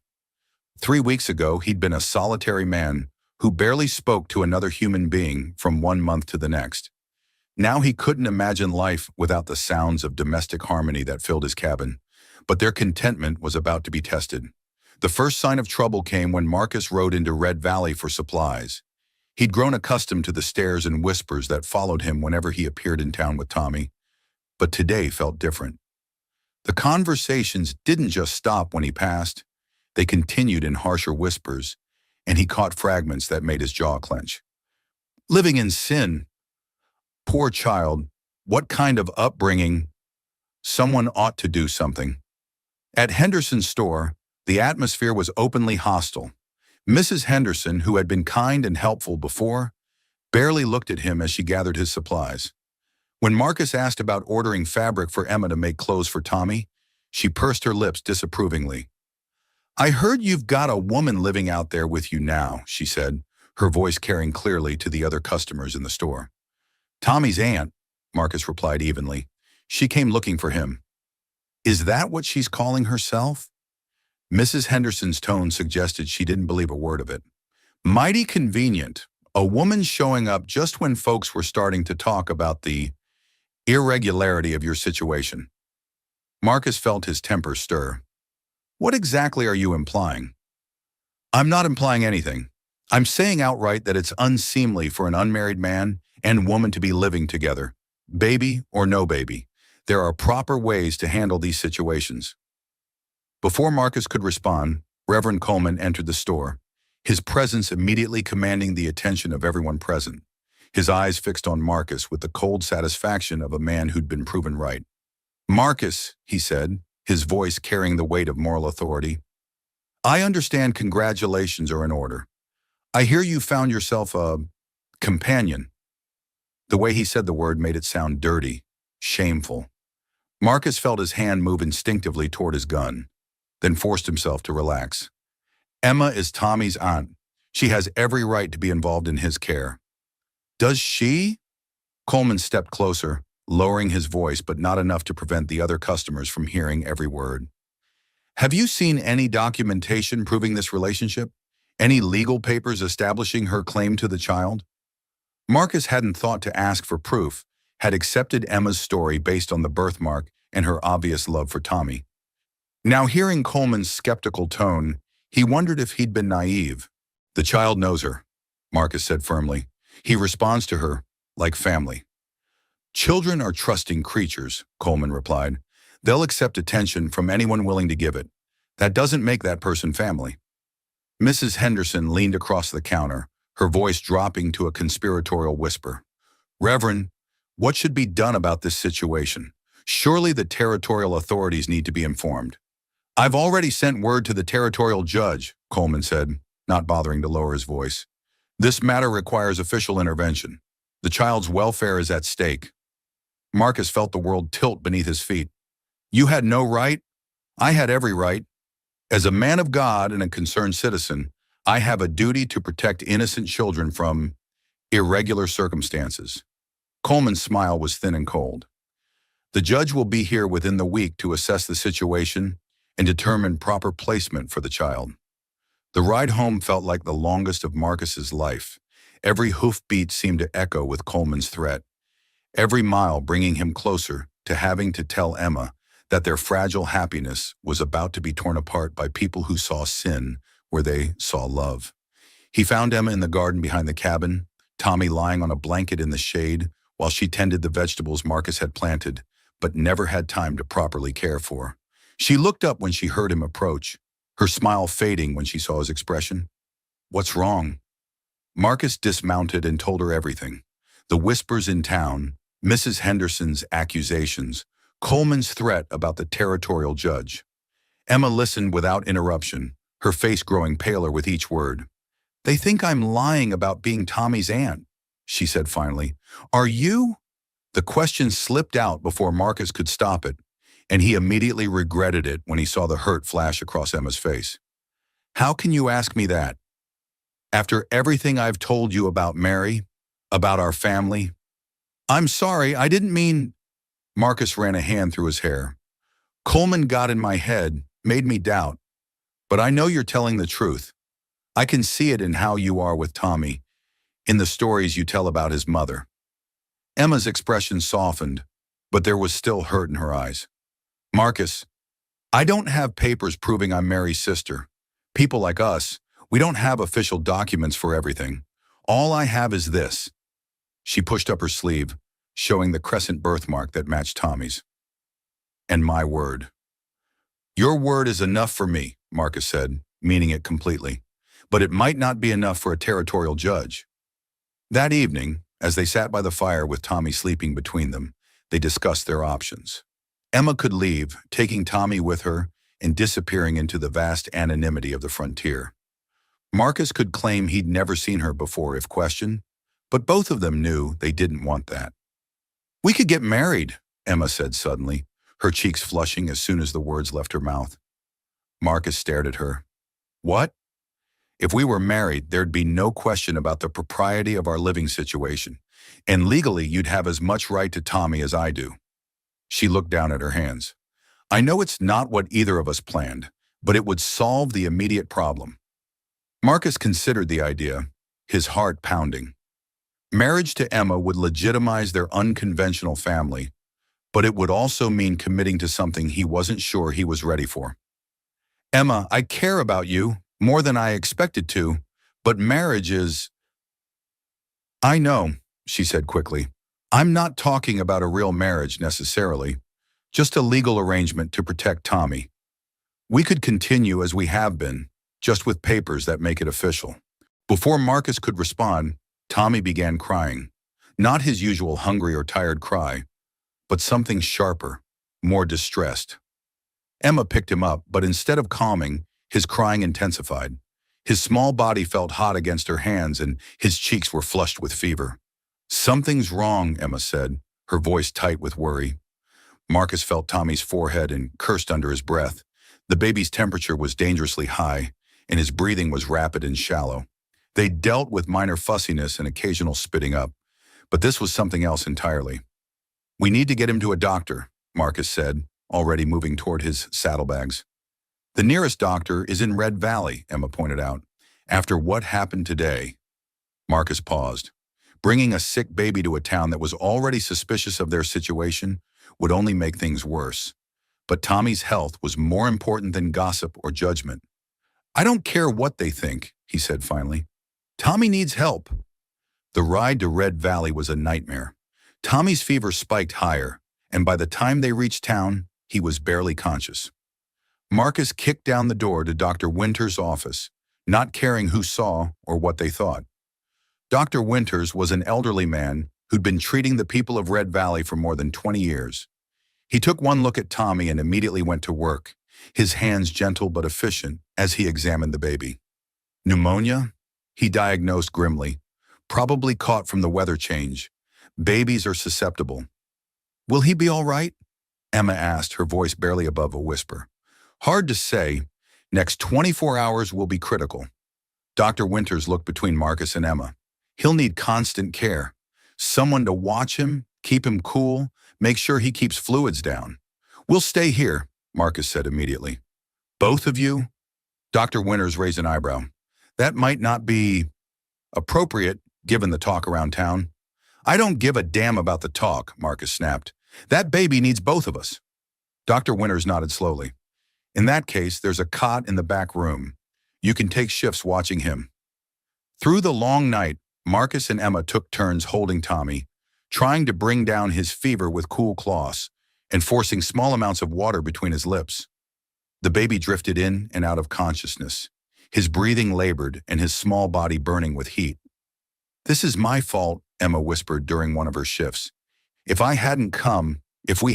3 weeks ago, he'd been a solitary man who barely spoke to another human being from one month to the next. Now he couldn't imagine life without the sounds of domestic harmony that filled his cabin. But their contentment was about to be tested. The first sign of trouble came when Marcus rode into Red Valley for supplies. He'd grown accustomed to the stares and whispers that followed him whenever he appeared in town with Tommy. But today felt different. The conversations didn't just stop when he passed. They continued in harsher whispers, and he caught fragments that made his jaw clench. "Living in sin. Poor child. What kind of upbringing? Someone ought to do something." At Henderson's store, the atmosphere was openly hostile. Mrs. Henderson, who had been kind and helpful before, barely looked at him as she gathered his supplies. When Marcus asked about ordering fabric for Emma to make clothes for Tommy, she pursed her lips disapprovingly. "I heard you've got a woman living out there with you now," she said, her voice carrying clearly to the other customers in the store. "Tommy's aunt," Marcus replied evenly. "She came looking for him." "Is that what she's calling herself?" Mrs. Henderson's tone suggested she didn't believe a word of it. "Mighty convenient. A woman showing up just when folks were starting to talk about the irregularity of your situation. Marcus felt his temper stir. What exactly are you implying? I'm not implying anything. I'm saying outright that it's unseemly for an unmarried man and woman to be living together. Baby or no baby, there are proper ways to handle these situations. Before Marcus could respond, Reverend Coleman entered the store, his presence immediately commanding the attention of everyone present, his eyes fixed on Marcus with the cold satisfaction of a man who'd been proven right. Marcus, he said, his voice carrying the weight of moral authority, I understand congratulations are in order. I hear you found yourself a companion. The way he said the word made it sound dirty, shameful. Marcus felt his hand move instinctively toward his gun, then forced himself to relax. Emma is Tommy's aunt. She has every right to be involved in his care. Does she? Coleman stepped closer, lowering his voice but not enough to prevent the other customers from hearing every word. Have you seen any documentation proving this relationship? Any legal papers establishing her claim to the child? Marcus hadn't thought to ask for proof, had accepted Emma's story based on the birthmark and her obvious love for Tommy. Now hearing Coleman's skeptical tone, he wondered if he'd been naive. The child knows her, Marcus said firmly. He responds to her like family. Children are trusting creatures, Coleman replied. They'll accept attention from anyone willing to give it. That doesn't make that person family. Mrs. Henderson leaned across the counter, her voice dropping to a conspiratorial whisper. Reverend, what should be done about this situation? Surely the territorial authorities need to be informed. I've already sent word to the territorial judge, Coleman said, not bothering to lower his voice. This matter requires official intervention. The child's welfare is at stake. Marcus felt the world tilt beneath his feet. You had no right? I had every right. As a man of God and a concerned citizen, I have a duty to protect innocent children from irregular circumstances. Coleman's smile was thin and cold. The judge will be here within the week to assess the situation and determine proper placement for the child. The ride home felt like the longest of Marcus's life. Every hoofbeat seemed to echo with Coleman's threat, every mile bringing him closer to having to tell Emma that their fragile happiness was about to be torn apart by people who saw sin where they saw love. He found Emma in the garden behind the cabin, Tommy lying on a blanket in the shade while she tended the vegetables Marcus had planted, but never had time to properly care for. She looked up when she heard him approach, her smile fading when she saw his expression. What's wrong? Marcus dismounted and told her everything. The whispers in town, Mrs. Henderson's accusations, Coleman's threat about the territorial judge. Emma listened without interruption, her face growing paler with each word. They think I'm lying about being Tommy's aunt, she said finally. Are you? The question slipped out before Marcus could stop it, and he immediately regretted it when he saw the hurt flash across Emma's face. How can you ask me that? After everything I've told you about Mary, about our family? I'm sorry, I didn't mean… Marcus ran a hand through his hair. Coleman got in my head, made me doubt. But I know you're telling the truth. I can see it in how you are with Tommy, in the stories you tell about his mother. Emma's expression softened, but there was still hurt in her eyes. Marcus, I don't have papers proving I'm Mary's sister. People like us, we don't have official documents for everything. All I have is this. She pushed up her sleeve, showing the crescent birthmark that matched Tommy's. And my word. Your word is enough for me, Marcus said, meaning it completely. But it might not be enough for a territorial judge. That evening, as they sat by the fire with Tommy sleeping between them, they discussed their options. Emma could leave, taking Tommy with her and disappearing into the vast anonymity of the frontier. Marcus could claim he'd never seen her before if questioned, but both of them knew they didn't want that. We could get married, Emma said suddenly, her cheeks flushing as soon as the words left her mouth. Marcus stared at her. What? If we were married, there'd be no question about the propriety of our living situation, and legally you'd have as much right to Tommy as I do. She looked down at her hands. I know it's not what either of us planned, but it would solve the immediate problem. Marcus considered the idea. his heart pounding. Marriage to Emma would legitimize their unconventional family, but it would also mean committing to something he wasn't sure he was ready for. Emma, I care about you more than I expected to, but marriage is... I know, she said quickly. I'm not talking about a real marriage necessarily, just a legal arrangement to protect Tommy. We could continue as we have been, just with papers that make it official. Before Marcus could respond, Tommy began crying. Not his usual hungry or tired cry, but something sharper, more distressed. Emma picked him up, but instead of calming, his crying intensified. His small body felt hot against her hands and his cheeks were flushed with fever. Something's wrong, Emma said, her voice tight with worry. Marcus felt Tommy's forehead and cursed under his breath. The baby's temperature was dangerously high, and his breathing was rapid and shallow. They dealt with minor fussiness and occasional spitting up, but this was something else entirely. We need to get him to a doctor, Marcus said, already moving toward his saddlebags. The nearest doctor is in Red Valley, Emma pointed out. After what happened today, Marcus paused. Bringing a sick baby to a town that was already suspicious of their situation would only make things worse. But Tommy's health was more important than gossip or judgment. I don't care what they think, he said finally. Tommy needs help. The ride to Red Valley was a nightmare. Tommy's fever spiked higher, and by the time they reached town, he was barely conscious. Marcus kicked down the door to Dr. Winters' office, not caring who saw or what they thought. Dr. Winters was an elderly man who'd been treating the people of Red Valley for more than 20 years. He took one look at Tommy and immediately went to work, his hands gentle but efficient as he examined the baby. Pneumonia? He diagnosed grimly. Probably caught from the weather change. Babies are susceptible. Will he be all right? Emma asked, her voice barely above a whisper. Hard to say. Next 24 hours will be critical. Dr. Winters looked between Marcus and Emma. He'll need constant care. Someone to watch him, keep him cool, make sure he keeps fluids down. We'll stay here, Marcus said immediately. Both of you? Dr. Winters raised an eyebrow. That might not be appropriate, given the talk around town. I don't give a damn about the talk, Marcus snapped. That baby needs both of us. Dr. Winters nodded slowly. In that case, there's a cot in the back room. You can take shifts watching him. Through the long night, Marcus and Emma took turns holding Tommy, trying to bring down his fever with cool cloths and forcing small amounts of water between his lips. The baby drifted in and out of consciousness, his breathing labored and his small body burning with heat. This is my fault, Emma whispered during one of her shifts. If we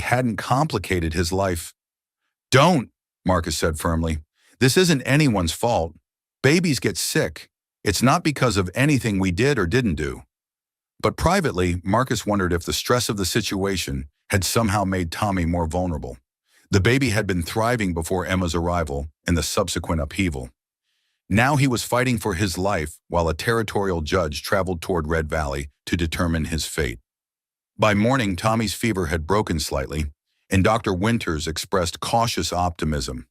hadn't complicated his life. Don't, Marcus said firmly. This isn't anyone's fault. Babies get sick. It's not because of anything we did or didn't do. But privately, Marcus wondered if the stress of the situation had somehow made Tommy more vulnerable. The baby had been thriving before Emma's arrival and the subsequent upheaval. Now he was fighting for his life while a territorial judge traveled toward Red Valley to determine his fate. By morning, Tommy's fever had broken slightly, and Dr. Winters expressed cautious optimism.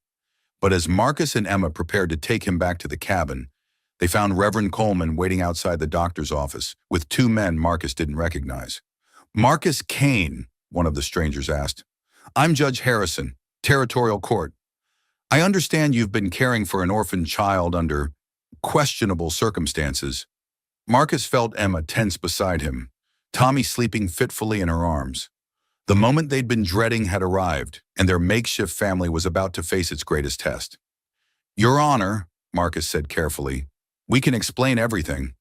But as Marcus and Emma prepared to take him back to the cabin, they found Reverend Coleman waiting outside the doctor's office with two men Marcus didn't recognize. Marcus Kane, one of the strangers asked. I'm Judge Harrison, Territorial Court. I understand you've been caring for an orphan child under questionable circumstances. Marcus felt Emma tense beside him, Tommy sleeping fitfully in her arms. The moment they'd been dreading had arrived, and their makeshift family was about to face its greatest test. Your Honor, Marcus said carefully, we can explain everything.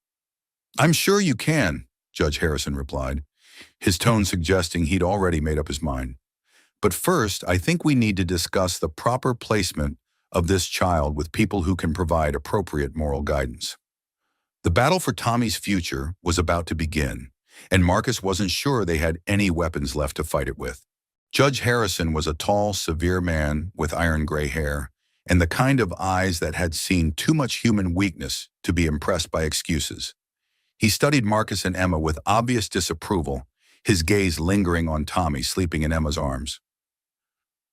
I'm sure you can, Judge Harrison replied, his tone suggesting he'd already made up his mind. But first, I think we need to discuss the proper placement of this child with people who can provide appropriate moral guidance. The battle for Tommy's future was about to begin, and Marcus wasn't sure they had any weapons left to fight it with. Judge Harrison was a tall, severe man with iron gray hair and the kind of eyes that had seen too much human weakness to be impressed by excuses. He studied Marcus and Emma with obvious disapproval, his gaze lingering on Tommy sleeping in Emma's arms.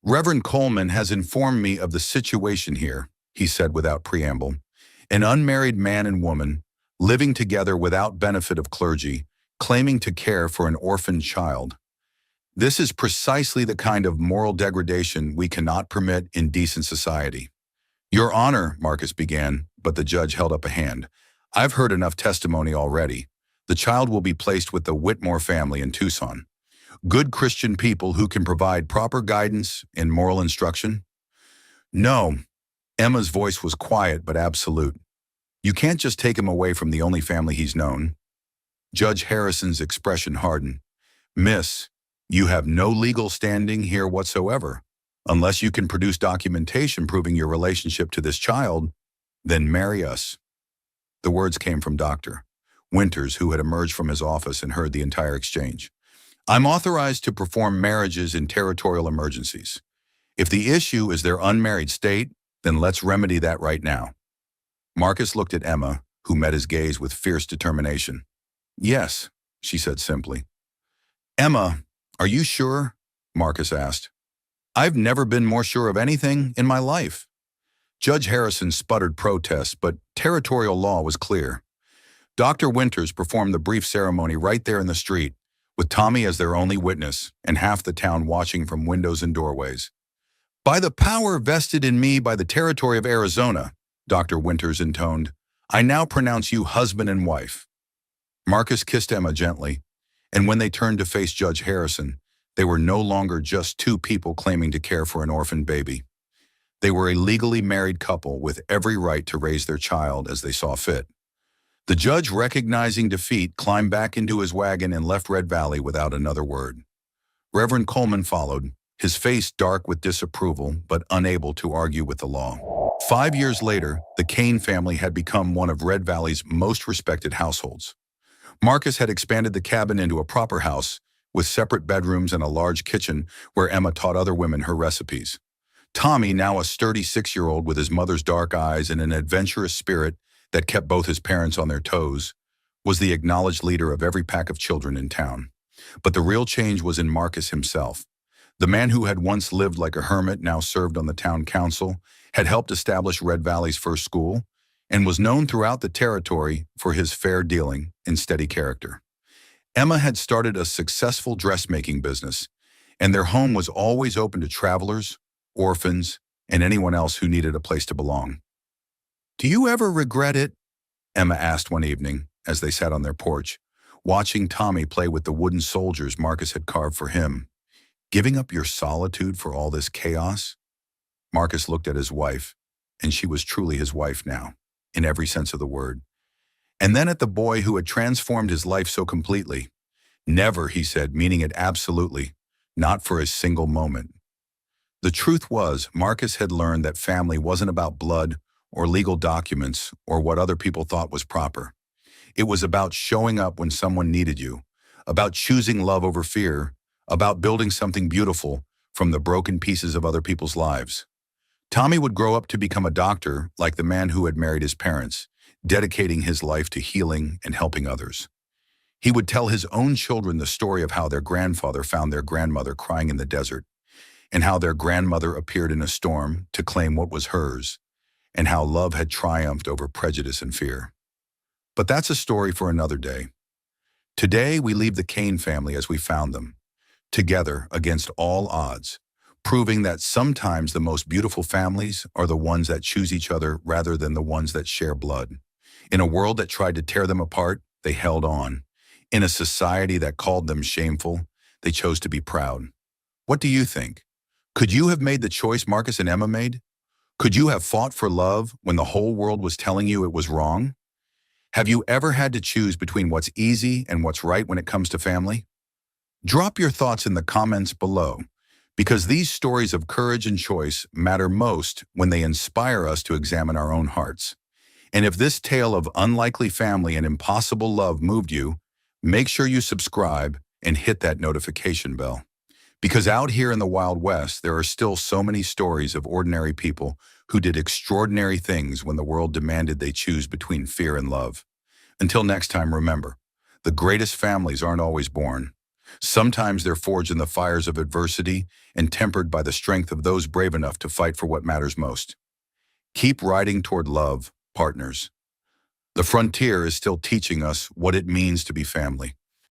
Reverend Coleman has informed me of the situation here, he said without preamble. An unmarried man and woman, living together without benefit of clergy, claiming to care for an orphaned child. This is precisely the kind of moral degradation we cannot permit in decent society. Your Honor, Marcus began, but the judge held up a hand. I've heard enough testimony already. The child will be placed with the Whitmore family in Tucson. Good Christian people who can provide proper guidance and moral instruction? No. Emma's voice was quiet but absolute. You can't just take him away from the only family he's known. Judge Harrison's expression hardened. Miss, you have no legal standing here whatsoever. Unless you can produce documentation proving your relationship to this child, then marry us. The words came from Dr. Winters, who had emerged from his office and heard the entire exchange. I'm authorized to perform marriages in territorial emergencies. If the issue is their unmarried state, then let's remedy that right now. Marcus looked at Emma, who met his gaze with fierce determination. Yes, she said simply. Emma, are you sure? Marcus asked. I've never been more sure of anything in my life. Judge Harrison sputtered protest, but territorial law was clear. Dr. Winters performed the brief ceremony right there in the street, with Tommy as their only witness and half the town watching from windows and doorways. By the power vested in me by the territory of Arizona, Dr. Winters intoned, I now pronounce you husband and wife. Marcus kissed Emma gently, and when they turned to face Judge Harrison, they were no longer just two people claiming to care for an orphaned baby. They were a legally married couple with every right to raise their child as they saw fit. The judge, recognizing defeat, climbed back into his wagon and left Red Valley without another word. Reverend Coleman followed, his face dark with disapproval but unable to argue with the law. 5 years later, the Kane family had become one of Red Valley's most respected households. Marcus had expanded the cabin into a proper house, with separate bedrooms and a large kitchen where Emma taught other women her recipes. Tommy, now a sturdy 6-year-old with his mother's dark eyes and an adventurous spirit that kept both his parents on their toes, was the acknowledged leader of every pack of children in town. But the real change was in Marcus himself. The man who had once lived like a hermit now served on the town council, had helped establish Red Valley's first school, and was known throughout the territory for his fair dealing and steady character. Emma had started a successful dressmaking business, and their home was always open to travelers, orphans, and anyone else who needed a place to belong. Do you ever regret it? Emma asked one evening as they sat on their porch, watching Tommy play with the wooden soldiers Marcus had carved for him. Giving up your solitude for all this chaos? Marcus looked at his wife, and she was truly his wife now, in every sense of the word. And then at the boy who had transformed his life so completely. Never, he said, meaning it absolutely, not for a single moment. The truth was, Marcus had learned that family wasn't about blood or legal documents or what other people thought was proper. It was about showing up when someone needed you, about choosing love over fear, about building something beautiful from the broken pieces of other people's lives. Tommy would grow up to become a doctor like the man who had married his parents, dedicating his life to healing and helping others. He would tell his own children the story of how their grandfather found their grandmother crying in the desert, and how their grandmother appeared in a storm to claim what was hers, and how love had triumphed over prejudice and fear. But that's a story for another day. Today, we leave the Kane family as we found them, together against all odds, proving that sometimes the most beautiful families are the ones that choose each other rather than the ones that share blood. In a world that tried to tear them apart, they held on. In a society that called them shameful, they chose to be proud. What do you think? Could you have made the choice Marcus and Emma made? Could you have fought for love when the whole world was telling you it was wrong? Have you ever had to choose between what's easy and what's right when it comes to family? Drop your thoughts in the comments below, because these stories of courage and choice matter most when they inspire us to examine our own hearts. And if this tale of unlikely family and impossible love moved you, make sure you subscribe and hit that notification bell. Because out here in the Wild West, there are still so many stories of ordinary people who did extraordinary things when the world demanded they choose between fear and love. Until next time, remember, the greatest families aren't always born. Sometimes they're forged in the fires of adversity and tempered by the strength of those brave enough to fight for what matters most. Keep riding toward love, partners. The frontier is still teaching us what it means to be family.